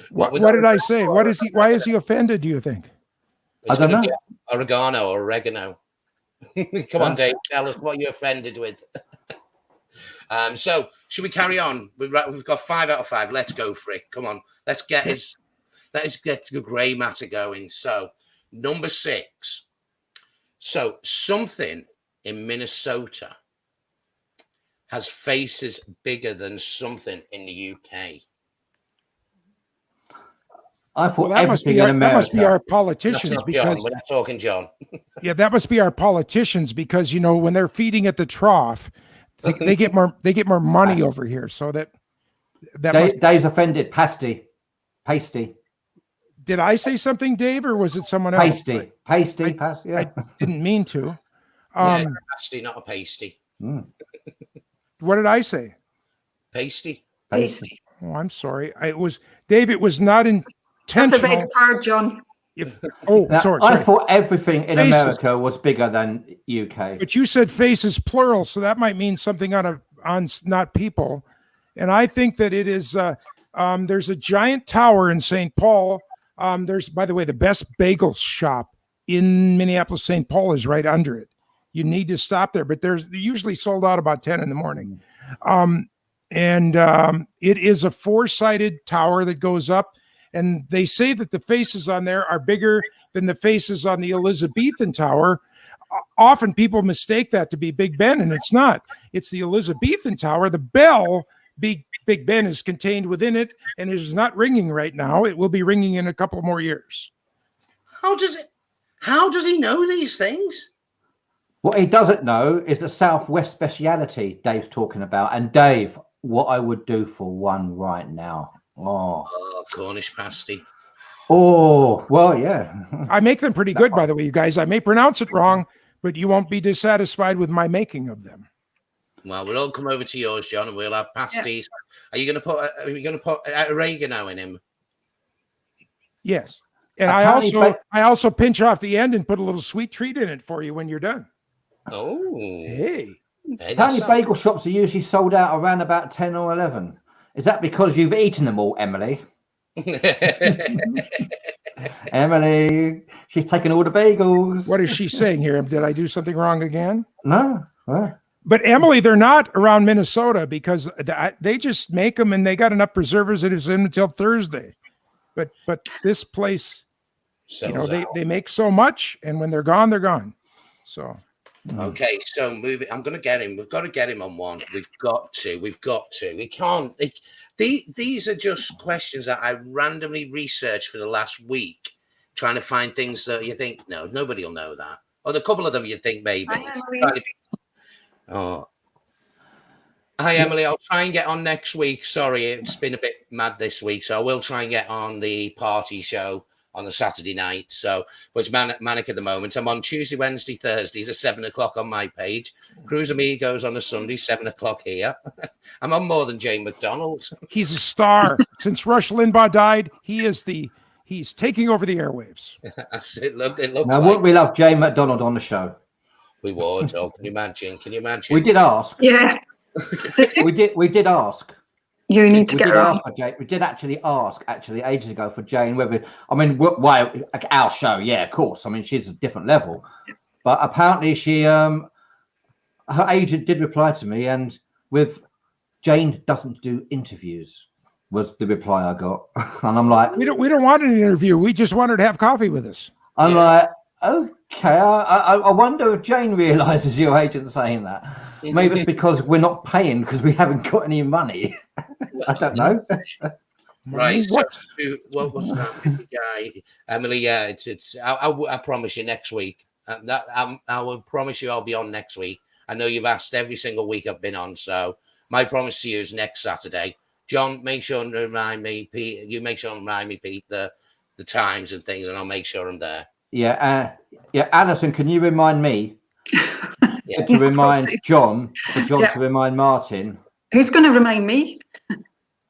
What did I say? What is he? Why is he offended, do you think?
It's
I don't know.
Oregano or oregano. Come on, Dave, tell us what you're offended with. So should we carry on? We've got 5 out of 5. Let's go for it. Come on. Let's get the grey matter going. So number 6. So something in Minnesota has faces bigger than something in the UK.
I thought
that must be our politicians, because
we're not talking John.
Yeah, that must be our politicians, because you know when they're feeding at the trough, they get more money over here. So that
Dave's offended. Pasty.
Did I say something, Dave, or was it someone else?
Pasty. Yeah.
I didn't mean to.
Pasty, not a pasty.
What did I say?
Pasty.
Oh, I'm sorry. It was Dave. It was not intentional.
That's a big part, John.
Sorry.
I thought everything in America was bigger than UK.
But you said faces plural, so that might mean something on not people. And I think that it is. There's a giant tower in St. Paul. There's, by the way, the best bagel shop in Minneapolis, St. Paul is right under it. You need to stop there, but they're usually sold out about 10 in the morning. It is a 4-sided tower that goes up, and they say that the faces on there are bigger than the faces on the Elizabethan tower. Often people mistake that to be Big Ben, and it's not. It's the Elizabethan tower. The bell, Big Ben, is contained within it, and it is not ringing right now. It will be ringing in a couple more years.
How does he know these things?
What he doesn't know is the Southwest speciality Dave's talking about. And Dave, what I would do for one right now. Oh,
Cornish pasty.
Oh, well, yeah.
I make them pretty good, by the way, you guys. I may pronounce it wrong, but you won't be dissatisfied with my making of them.
Well, we'll all come over to yours, John, and we'll have pasties. Yeah. Are you going to put oregano in him?
Yes. And I also pinch off the end and put a little sweet treat in it for you when you're done.
Oh,
hey,
how many bagel shops are usually sold out around about 10 or 11? Is that because you've eaten them all, Emily? Emily, she's taking all the bagels.
What is she saying here? Did I do something wrong again?
No.
But Emily, they're not around Minnesota because they just make them and they got enough preservatives in until Thursday. But this place, they make so much, and when they're gone, they're gone. So.
Okay, so moving. I'm going to get him. We've got to get him on one. We've got to. We can't. These are just questions that I randomly researched for the last week, trying to find things that you think, no, nobody will know that. Or the couple of them you think maybe. Hi, Emily. I'll try and get on next week. Sorry, it's been a bit mad this week, so I will try and get on the party show on the Saturday night. So, but it's manic at the moment. I'm on Tuesday, Wednesday, Thursdays at 7:00 on my page. Cruise Amigos on a Sunday, 7:00 here. I'm on more than Jane McDonald.
He's a star. Since Rush Limbaugh died, he's taking over the airwaves.
It looks now,
like. Wouldn't we love Jane McDonald on the show?
We would. Oh, can you imagine?
We did ask.
Yeah.
we did ask.
You need to
We
get
did
her
ask
on.
for Jane. We did actually ask ages ago for Jane whether, I mean, why our show? Yeah, of course. I mean, she's a different level, but apparently she, her agent did reply to me, and with Jane doesn't do interviews was the reply I got, and I'm like,
We don't want an interview. We just want her to have coffee with us.
I'm like, okay. I wonder if Jane realizes your agent saying that. Maybe it's because we're not paying because we haven't got any money. I don't know.
Right.
What?
So, what's that with the guy? Emily, yeah, it's. I promise you next week. I will promise you I'll be on next week. I know you've asked every single week I've been on, so my promise to you is next Saturday. John, make sure and remind me, Pete. You make sure and remind me, Pete, the times and things, and I'll make sure I'm there.
Yeah, yeah. Alison, can you remind me
Yeah.
to remind John, for John to remind Martin?
Who's going to remind me?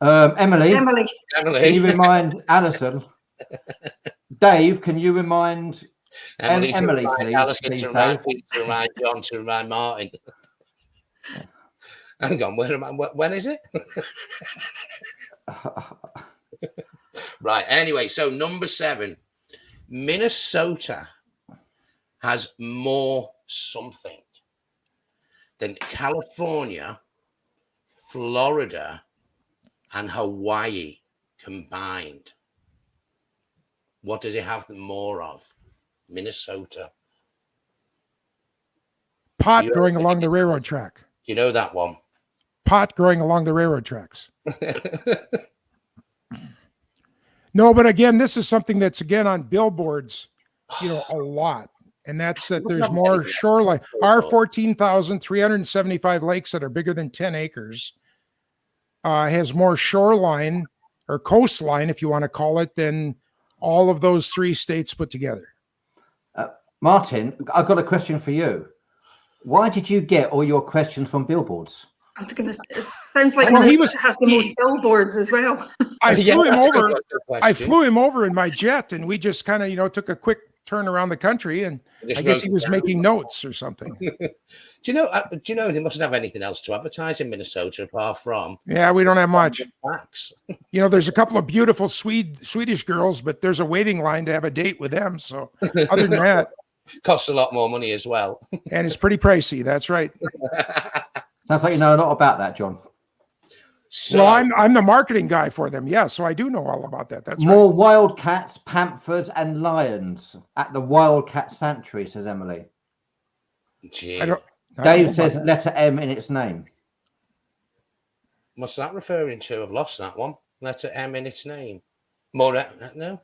Emily.
Emily.
Can you remind Alison? Dave, can you remind Emily, please?
Alison
Please,
to remind
Dave.
Pete, to remind John, to remind Martin. Hang on, where am I? When is it? Right. Anyway, so number 7, Minnesota has more something than California, Florida, and Hawaii combined. What does it have more of? Minnesota.
Pot growing along the railroad track.
You know that one?
Pot growing along the railroad tracks. No, but again, this is something that's again on billboards, a lot. And that's that there's more shoreline. Our 14,375 lakes that are bigger than 10 acres has more shoreline or coastline, if you want to call it, than all of those 3 states put together.
Martin, I've got a question for you. Why did you get all your questions from billboards?
I was going to. It sounds like
Well,
Minnesota has the most billboards as well.
I flew him over.
Good question.
I flew him over in my jet, and we just kind of, took a quick turn around the country, and I guess he was making notes or something.
Do you know they mustn't have anything else to advertise in Minnesota apart from?
Yeah, we don't have much.
Facts.
There's a couple of beautiful Swedish girls, but there's a waiting line to have a date with them. So other than that,
Costs a lot more money as well.
And it's pretty pricey. That's right.
Sounds like you know a lot about that, John.
So,
Well, I'm the marketing guy for them. Yeah, so I do know all about that. That's
More
right.
wildcats, panthers, and lions at the Wildcat Sanctuary, says Emily.
gee,
I don't know
Dave
about
says
that.
letter M in its name.
what's that referring to? I've lost that one. Letter M in its name. More? No,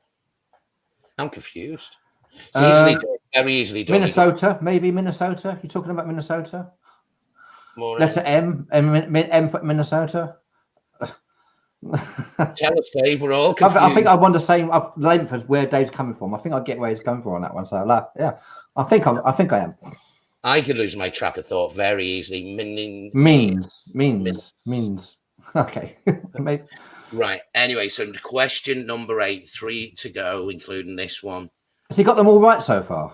I'm confused. It's easily done, very easily done.
Minnesota, maybe Minnesota. You're talking about Minnesota?
More
Letter M, M for Minnesota.
Tell us, Dave. We're all
I
confused.
think I want the same length as where Dave's coming from. I think I get where he's coming from on that one. So, yeah, I think I am.
I could lose my track of thought very easily.
Means. Okay. Maybe.
Right. Anyway, so question number 8, 3 to go, including this one.
Has he got them all right so far?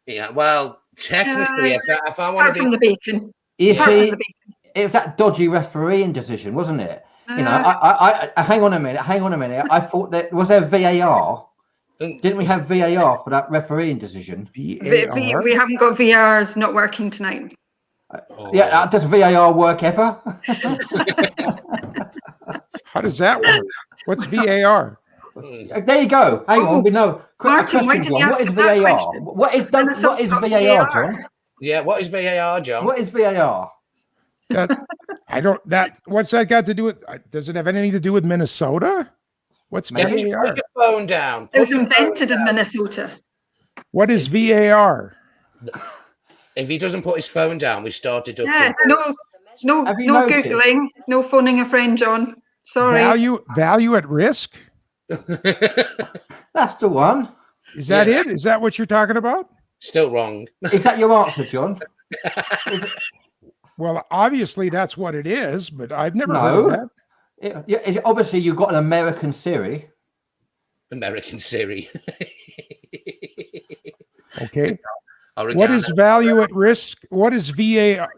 Yeah. Well, technically, if I want
Apart
to
from
be,
the bacon.
You
Apart
see,
from the bacon.
it was that dodgy refereeing decision, wasn't it? I hang on a minute. I thought that was there VAR. Didn't we have VAR for that refereeing decision?
VAR?
We haven't got VRs not working tonight.
Yeah, does VAR work ever?
How does that work? What's VAR?
There you go. Hang on, we know.
Martin, why didn't you
What
ask
is
that
VAR?
question?
What is
Minnesota's got
VAR,
VAR.
John?
yeah. What is VAR, John?
What is VAR?
What's that got to do with? Does it have anything to do with Minnesota? What's
Just put
VAR?
your phone down.
It was
Put your phone
invented in
down.
Minnesota.
What is VAR?
If he doesn't put his phone down, we start deducting.
Yeah, no
Have you noticed?
Googling, no phoning a friend, John. Sorry.
Value at risk?
That's the one.
Is that
Yeah.
it? Is that what you're talking about?
Still wrong.
Is that your answer, John?
Well, obviously that's what it is, but I've never
No.
heard of that.
Obviously, you've got an American Siri.
American Siri.
Okay. What
Oregano.
is value at risk? What is VAR?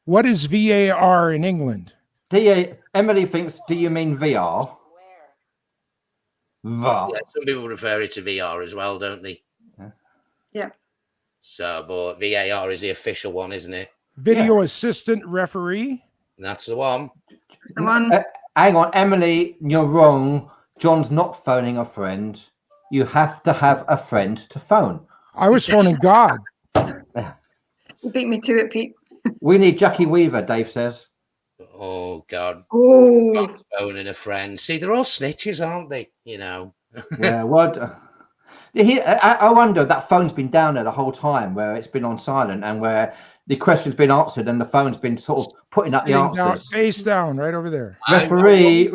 What is VAR in England?
Emily thinks, do you mean VR? VR.
Yeah, some people refer it to VR as well, don't they?
Yeah.
So, but VAR is the official one, isn't it?
Video assistant referee.
That's the one.
The one.
Hang on, Emily, you're wrong. John's not phoning a friend. You have to have a friend to phone.
I was phoning God.
You beat me to it, Pete.
We need Jackie Weaver, Dave says.
Oh, God.
Oh.
God's phoning a friend. See, they're all snitches, aren't they? You know.
Yeah, what? I wonder, that phone's been down there the whole time, where it's been on silent and where the question's been answered and the phone's been sort of putting up the answers.
Face down, right over there.
Referee,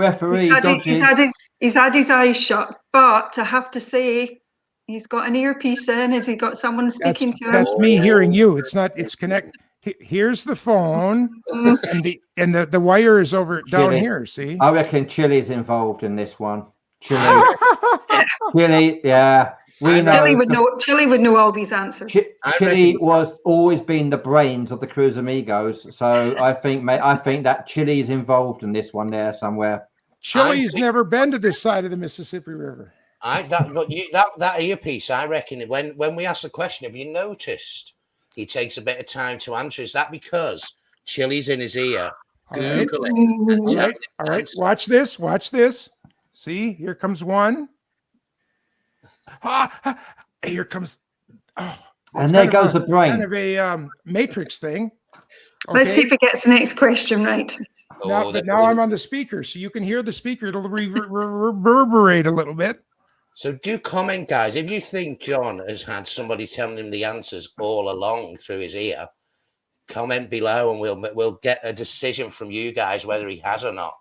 he's had his eyes shut, but I have to say, he's got an earpiece in. Has he got someone speaking to him?
That's me hearing you. It's not. It's connect. Here's the phone, and the wire is over down here. See,
I reckon Chili's involved in this one. Chili, yeah. We know
Chili would know all these answers.
Chili was always been the brains of the CRUISE Amigos, so I think that Chili is involved in this one there somewhere.
Chili's never been to this side of the Mississippi River.
That earpiece, I reckon, when we ask the question, have you noticed he takes a bit of time to answer? Is that because Chili's in his ear? Google it.
All right. Watch this. Watch this. See, here comes one. Here comes. Oh,
and there goes the brain.
Kind of a matrix thing.
Okay. Let's see if it gets the next question right.
Now I'm on the speaker, so you can hear the speaker. It'll reverberate a little bit.
So do comment, guys. If you think John has had somebody telling him the answers all along through his ear, comment below, and we'll get a decision from you guys whether he has or not.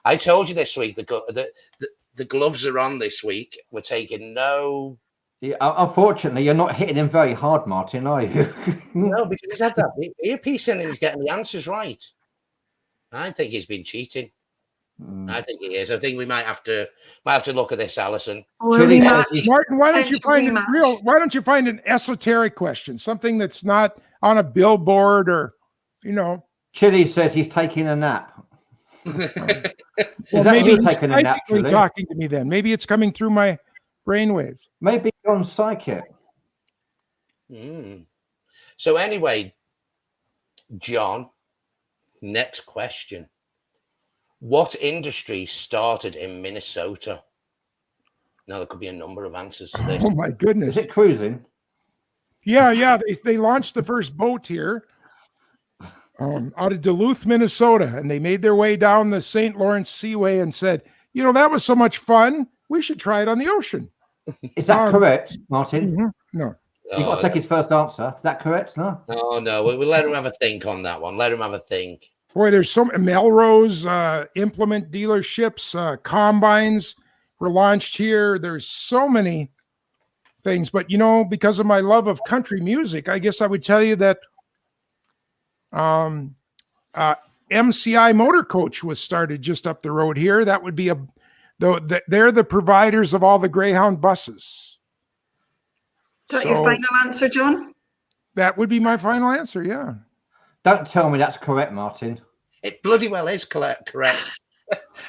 I told you this week the gloves are on this week. We're taking no.
Yeah, unfortunately, you're not hitting him very hard, Martin, are you?
No, because he's had that earpiece in and he's getting the answers right. I think he's been cheating. I think he is. I think we might have to look at this, Alison.
Martin, why don't you find an esoteric question, something that's not on a billboard or,
Chili says he's taking a nap.
Well, maybe he's psychically talking to me then. Maybe it's coming through my brainwaves.
Maybe on psychic.
So anyway, John, next question. What industry started in Minnesota? Now, there could be a number of answers to this.
Oh, my goodness.
Is it cruising?
Yeah. They launched the first boat here out of Duluth, Minnesota, and they made their way down the St. Lawrence Seaway and said, that was so much fun. We should try it on the ocean.
Is that correct, Martin?
No.
You've got to take his first answer. Is that correct? No.
No. We'll let him have a think on that one. Let him have a think.
Boy, there's so many Melrose implement dealerships, combines were launched here. There's so many things, but because of my love of country music, I guess I would tell you that MCI Motor Coach was started just up the road here. That would be they're the providers of all the Greyhound buses.
Is that your final answer, John?
That would be my final answer. Yeah.
Don't tell me that's correct, Martin.
It bloody well is correct.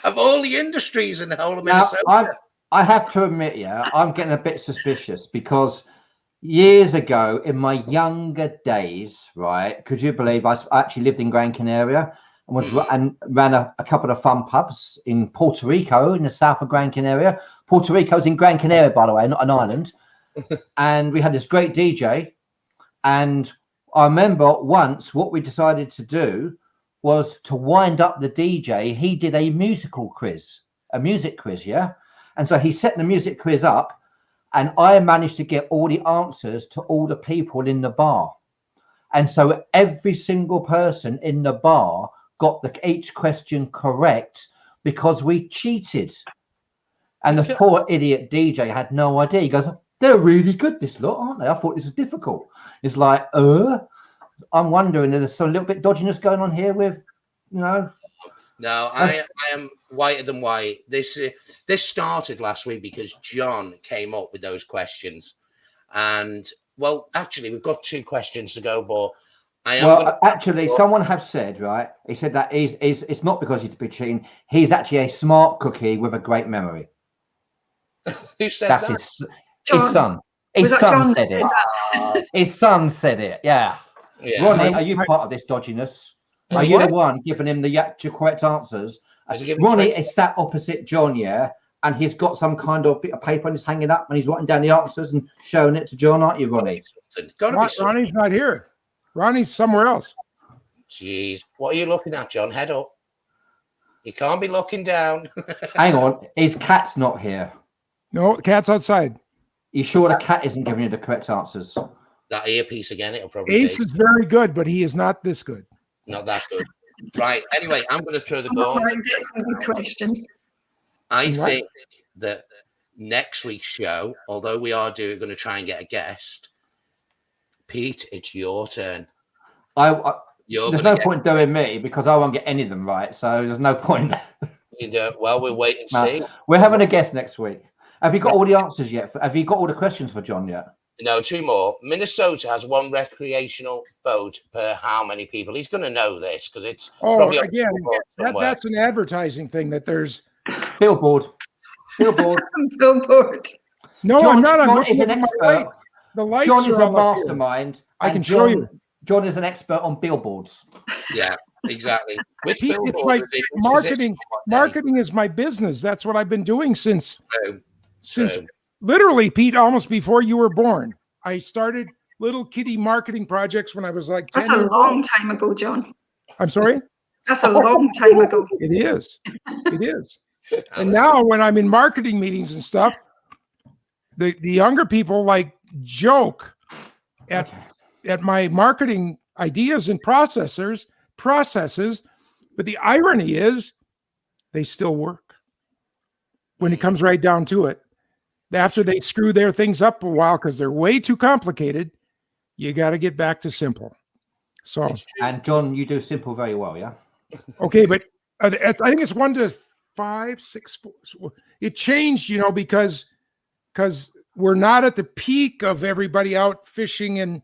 Of all the industries in the whole of Minnesota.
I have to admit, I'm getting a bit suspicious because years ago, in my younger days, right, could you believe I actually lived in Gran Canaria and ran a couple of fun pubs in Puerto Rico, in the south of Gran Canaria. Puerto Rico's in Gran Canaria, by the way, not an island. And we had this great DJ. And I remember once what we decided to do was to wind up the DJ. He did a music quiz, yeah? And so he set the music quiz up, and I managed to get all the answers to all the people in the bar. And so every single person in the bar got each question correct because we cheated. And the poor idiot DJ had no idea. He goes, they're really good, this lot, aren't they? I thought this was difficult. It's like, I'm wondering if there's a little bit dodginess going on here with,
No, I am whiter than white. This started last week because John came up with those questions. And, well, actually, we've got 2 questions to go, but
Actually, someone has said, right? He said that it's not because he's a big cheating. He's actually a smart cookie with a great memory.
Who said
That's
that?
his son. His son said it. His son said it. Yeah. Ronnie, are you part of this dodginess? Are you the one giving him the actual correct answers? Ronnie is sat opposite John, yeah, and he's got some kind of bit of paper and he's hanging up and he's writing down the answers and showing it to John, aren't you, Ronnie?
Ronnie's not here. Ronnie's somewhere else.
Jeez, what are you looking at, John? Head up. You can't be looking down.
Hang on, his cat's not here.
No, the cat's outside.
You sure the cat isn't giving you the correct answers?
That earpiece again, it'll probably
Ace is very good, but he is not this good.
Not that good. Right. Anyway, I'm going to throw the ball.
Questions.
I think that next week's show, although we are going to try and get a guest, Pete, it's your turn.
There's no point doing me because I won't get any of them right. So there's no point.
Well, we'll wait and see.
We're having a guest next week. Have you got all the answers yet? Have you got all the questions for John yet?
No, 2 more. Minnesota has 1 recreational boat per how many people? He's going to know this because it's probably
again. That's an advertising thing that there's
billboard.
Billboard.
No,
John,
I'm not.
John is an expert.
The lights
John is
are
a mastermind.
I can show you.
John is an expert on billboards.
Yeah, exactly. Which
Pete, it's like marketing. Marketing is my business. That's what I've been doing since literally, Pete, almost before you were born. I started little kitty marketing projects when I was like 10
That's a long time ago, John.
I'm sorry?
That's a long time ago.
It is. It is. And now when I'm in marketing meetings and stuff, the younger people like joke at my marketing ideas and processes, but the irony is they still work when it comes right down to it. After they screw their things up a while because they're way too complicated, you got to get back to simple. So,
and John, you do simple very well, yeah.
Okay, but I think it's 1 to 5, 6, 4. It changed, because we're not at the peak of everybody out fishing and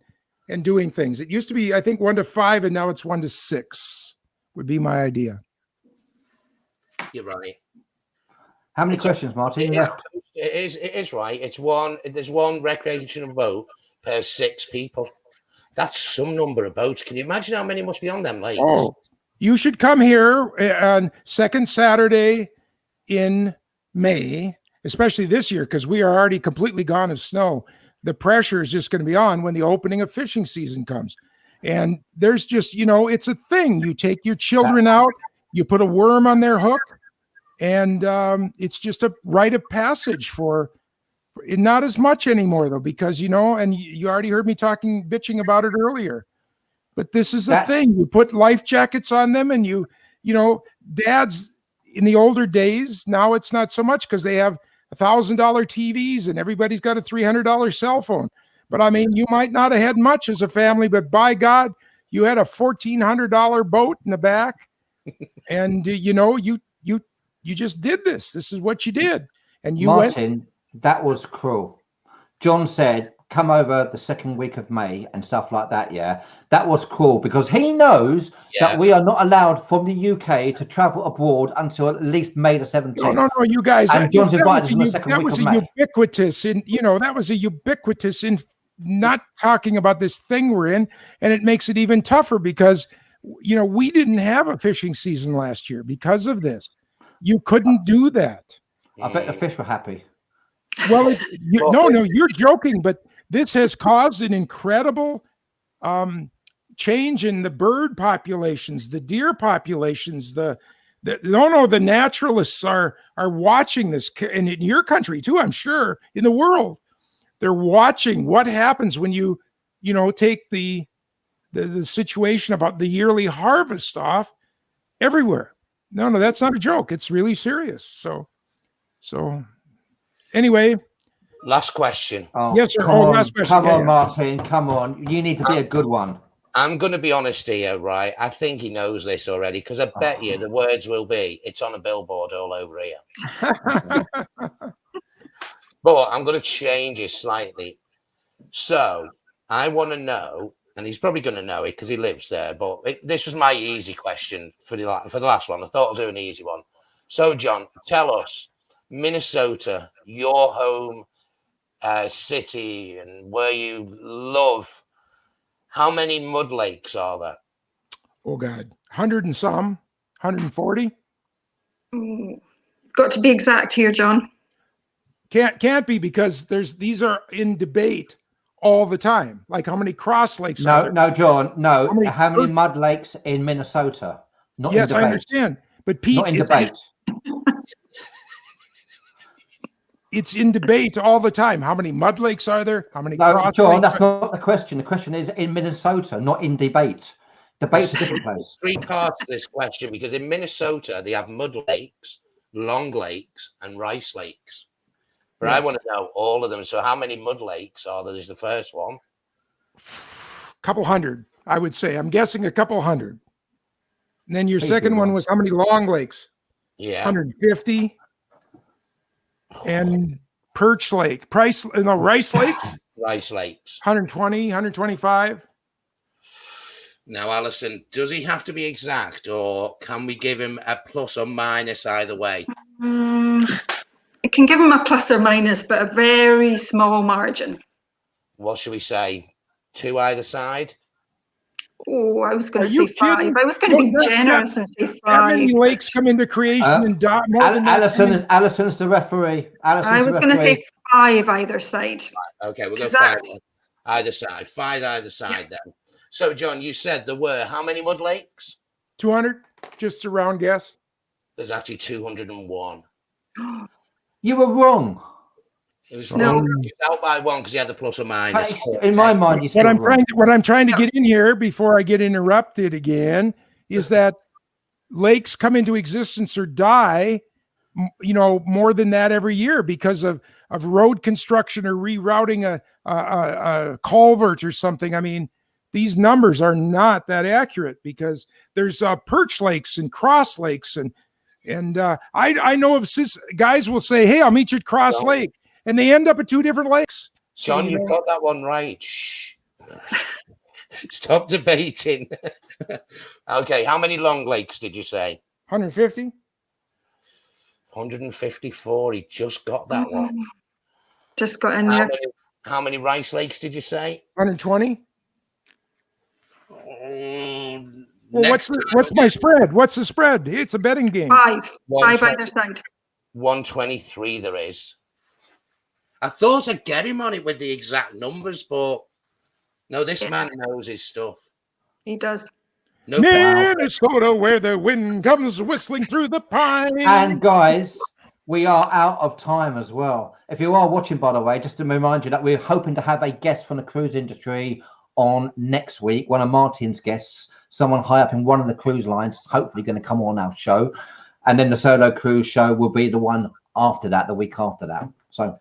doing things. It used to be, I think, 1 to 5, and now it's 1 to 6 would be my idea.
You're right.
How many questions, Martin?
It is right. There's 1 recreational boat per 6 people. That's some number of boats. Can you imagine how many must be on them lakes?
Oh, you should come here on second Saturday in May, especially this year, because we are already completely gone of snow. The pressure is just going to be on when the opening of fishing season comes. And there's just, it's a thing. You take your children out, you put a worm on their hook, and it's just a rite of passage for not as much anymore, though, because, and you already heard me bitching about it earlier. But this is the thing. You put life jackets on them and dads in the older days, now it's not so much because they have $1,000 TVs and everybody's got a $300 cell phone. But I mean, you might not have had much as a family, but by God, you had a $1,400 boat in the back. And, you just did this. This is what you did. And you
Martin, that was cruel. John said, come over the second week of May and stuff like that. Yeah, that was cruel because he knows that we are not allowed from the UK to travel abroad until at least May the 17th.
No, you guys.
And John's invited us on the second week of May.
That was a ubiquitous in not talking about this thing we're in. And it makes it even tougher because, we didn't have a fishing season last year because of this. You couldn't do that.
I bet the fish were happy.
Well, no, you're joking, but this has caused an incredible change in the bird populations, the deer populations. The naturalists are watching this, and in your country too, I'm sure, in the world, they're watching what happens when you take the situation about the yearly harvest off everywhere. No, that's not a joke. It's really serious. So anyway.
Last question.
Yes, sir.
Last question. Come on, Martin. Come on. You need to be a good one.
I'm going to be honest here, right? I think he knows this already because I bet you the words will be, it's on a billboard all over here. But I'm going to change it slightly. So I want to know and he's probably going to know it because he lives there. But this was my easy question for the last one. I thought I'll do an easy one. So, John, tell us, Minnesota, your home city, and where you love. How many mud lakes are there?
Oh God, 100 and some, 140.
Got to be exact here, John.
Can't be, because these are in debate all the time. Like, how many cross lakes are there?
No, John. No.
How many
mud lakes in Minnesota? Not
yes,
in debate.
I understand. But Pete,
not in debate.
It's in debate all the time. How many mud lakes are there? How many cross
John,
lakes?
that's not the question. The question is in Minnesota, not in debate. Debate's a different place.
Three parts to this question, because in Minnesota they have mud lakes, long lakes, and rice lakes. But yes. I want to know all of them. So how many mud lakes are there? Is the first one?
Couple hundred, I would say. I'm guessing a couple hundred. And then your second one was how many long lakes?
Yeah.
150. And Rice Lakes?
Rice Lakes.
120, 125.
Now, Alison, does he have to be exact, or can we give him a plus or minus either way?
I can give him a plus or minus, but a very small margin.
What should we say? 2 either side?
Oh, I was going to say 5. I was going to be generous and say 5.
How many lakes come into creation and die?
Alison's the referee.
I was going to say 5 either side.
Okay, we'll go 5 either side. 5 either side then. So, John, you said there were how many mud lakes?
200, just a round guess.
There's actually 201.
You were wrong.
It was wrong. He was out by 1 because he had the plus or minus.
In my mind,
what I'm trying to get in here before I get interrupted again is that lakes come into existence or die, more than that every year because of road construction or rerouting a culvert or something. I mean, these numbers are not that accurate because there's perch lakes and cross lakes and I know of guys will say, "Hey, I'll meet you at Cross Lake," and they end up at 2 different lakes.
John, you've got that one right. Shh. Stop debating. Okay, how many long lakes did you say?
150.
154. He just got that one.
Just got in there.
How many rice lakes did you say?
120. Well, what's my spread? What's the spread? It's a betting game.
5 either side.
123 there is. I thought I'd get him on it with the exact numbers, but no, this man knows his stuff.
He does.
No
Minnesota, where the wind comes whistling through the pine.
And guys, we are out of time as well. If you are watching, by the way, just to remind you that we're hoping to have a guest from the cruise industry on next week. One of Martin's guests, someone high up in one of the cruise lines, is hopefully going to come on our show. And then the solo cruise show will be the one after that, the week after that. So,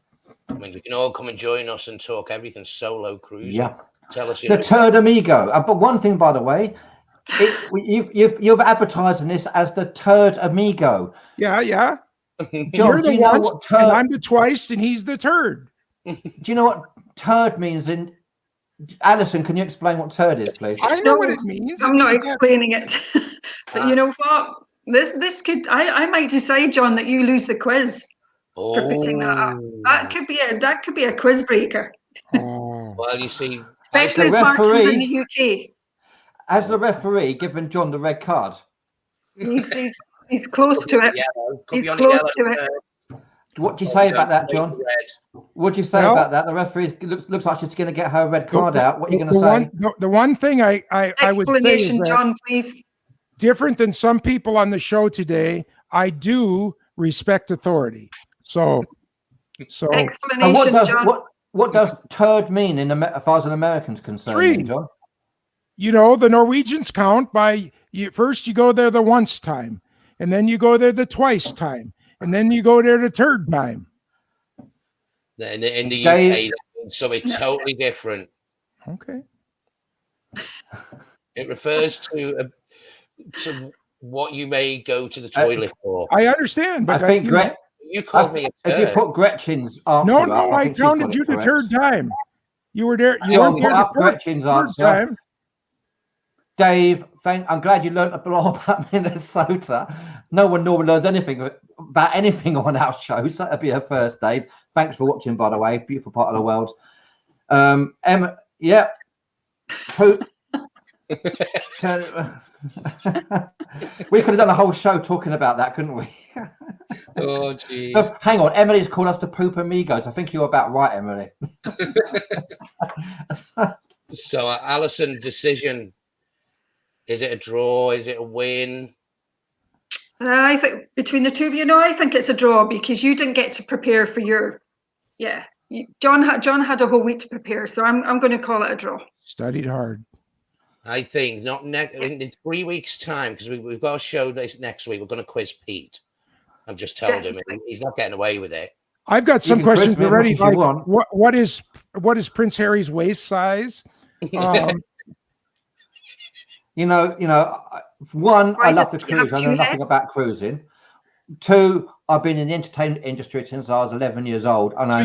I mean, you can all come and join us and talk everything solo cruise.
Yeah.
Tell us
the Turd Amigo. But one thing, by the way, you're advertising this as the Turd Amigo.
Yeah.
John, do you know what turd?
And I'm the twice, and he's the turd.
Do you know what turd means? In Alison, can you explain what turd is, please?
I know what it means.
I'm not explaining it, but you know what? This could. I might decide, John, that you lose the quiz for putting that up. That could be a quiz breaker.
Well, you see,
especially as Martin's in the UK.
As the referee, given John the red card.
He's close to it. He's close to it.
What do you say about that, John? What do you say about that? The referee looks like she's going to get her red card out. What are you going to say?
The one thing I would say is that,
John, please.
Different than some people on the show today, I do respect authority. So
explanation, John.
What does turd mean as far as an American's concerned?
3.
John?
The Norwegians count by first you go there the once time, and then you go there the twice time, and then you go there the third time.
In the UK, something totally different.
Okay.
It refers to what you may go to the toilet for.
I understand, but
I think
you called me a turd.
If you put Gretchen's answer
No, I counted you the third time. You were there. You
John
weren't
put
there
up
the third
Gretchen's answer.
time.
Dave, I'm glad you learned a lot about Minnesota. No one normally learns anything about anything on our show, so that'll be her first, Dave. Thanks for watching, by the way. Beautiful part of the world. Emma, yeah. We could have done a whole show talking about that, couldn't we?
Oh, jeez.
Hang on, Emily's called us the poop amigos. I think you're about right, Emily.
So, Alison, decision. Is it a draw? Is it a win?
I think between the two of you, no, I think it's a draw because you didn't get to prepare for your, John had a whole week to prepare, so I'm going to call it a draw.
Studied hard.
I think not in 3 weeks' time, because we've got a show next week. We're going to quiz Pete. I've just told him he's not getting away with it.
I've got some questions already. Like, what is Prince Harry's waist size?
One, I love the cruise. I know nothing about cruising. Two, I've been in the entertainment industry since I was 11 years old, and I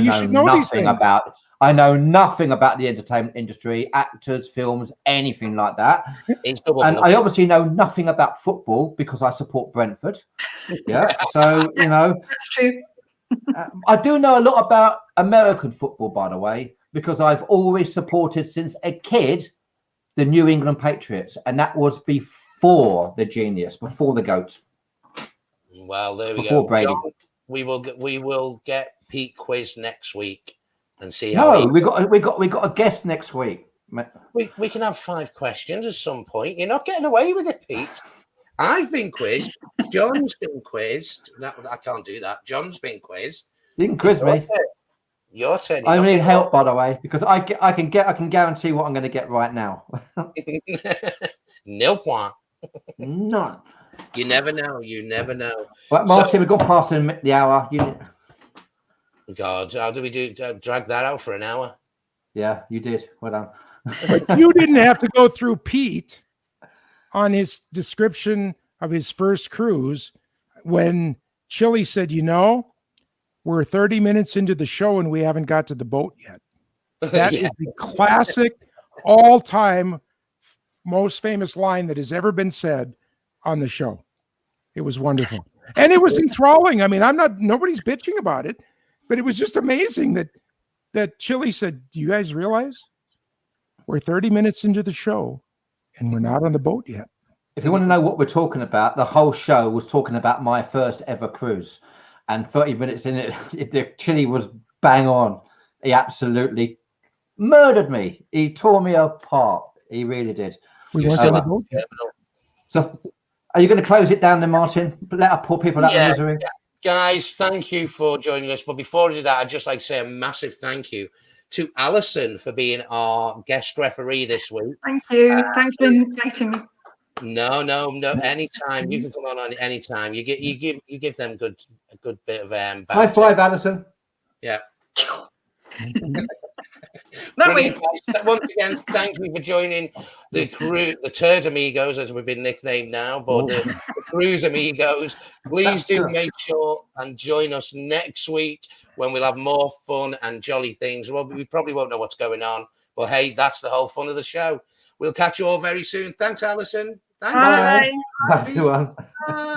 know nothing about the entertainment industry, actors, films, anything like that. And I obviously know nothing about football because I support Brentford. Yeah, so
that's true.
I do know a lot about American football, by the way, because I've always supported since a kid the New England Patriots, and that was before the genius, before the GOAT.
Well, there we
before
go.
Brady.
John, we will get Pete quiz next week and see how.
No, we got a guest next week.
We can have 5 questions at some point. You're not getting away with it, Pete. I've been quizzed. John's been quizzed. No, I can't do that. John's been quizzed.
You can quiz me.
Your turn.
I need help, by the way, because I can guarantee what I'm going to get right now.
Nil point.
None.
You never know. You never know.
Right, Martin, we've got past the hour.
God, how do we drag that out for an hour?
Yeah, you did. Well done.
But you didn't have to go through Pete on his description of his first cruise when Chili said, we're 30 minutes into the show and we haven't got to the boat yet. That is the classic all-time most famous line that has ever been said on the show. It was wonderful. And it was enthralling. I mean, nobody's bitching about it, but it was just amazing that Chili said, do you guys realize we're 30 minutes into the show and we're not on the boat yet?
If you want to know what we're talking about, the whole show was talking about my first ever cruise. And 30 minutes in it, the Chili was bang on. He absolutely murdered me. He tore me apart. He really did. So are you going to close it down then, Martin? Let our poor people out of misery.
Guys, thank you for joining us. But before I do that, I'd just like to say a massive thank you to Alison for being our guest referee this week.
Thank you. Thanks for inviting me.
No. Anytime you can come on anytime. You give them a good bit of
high five, Alison.
Yeah.
Brilliant.
Once again, thank you for joining the Turd Amigos, as we've been nicknamed now, but the CRUISE Amigos. Please do make sure and join us next week when we'll have more fun and jolly things. Well, we probably won't know what's going on, but hey, that's the whole fun of the show. We'll catch you all very soon. Thanks, Alison. Thanks.
Bye.
Bye, everyone.
Bye.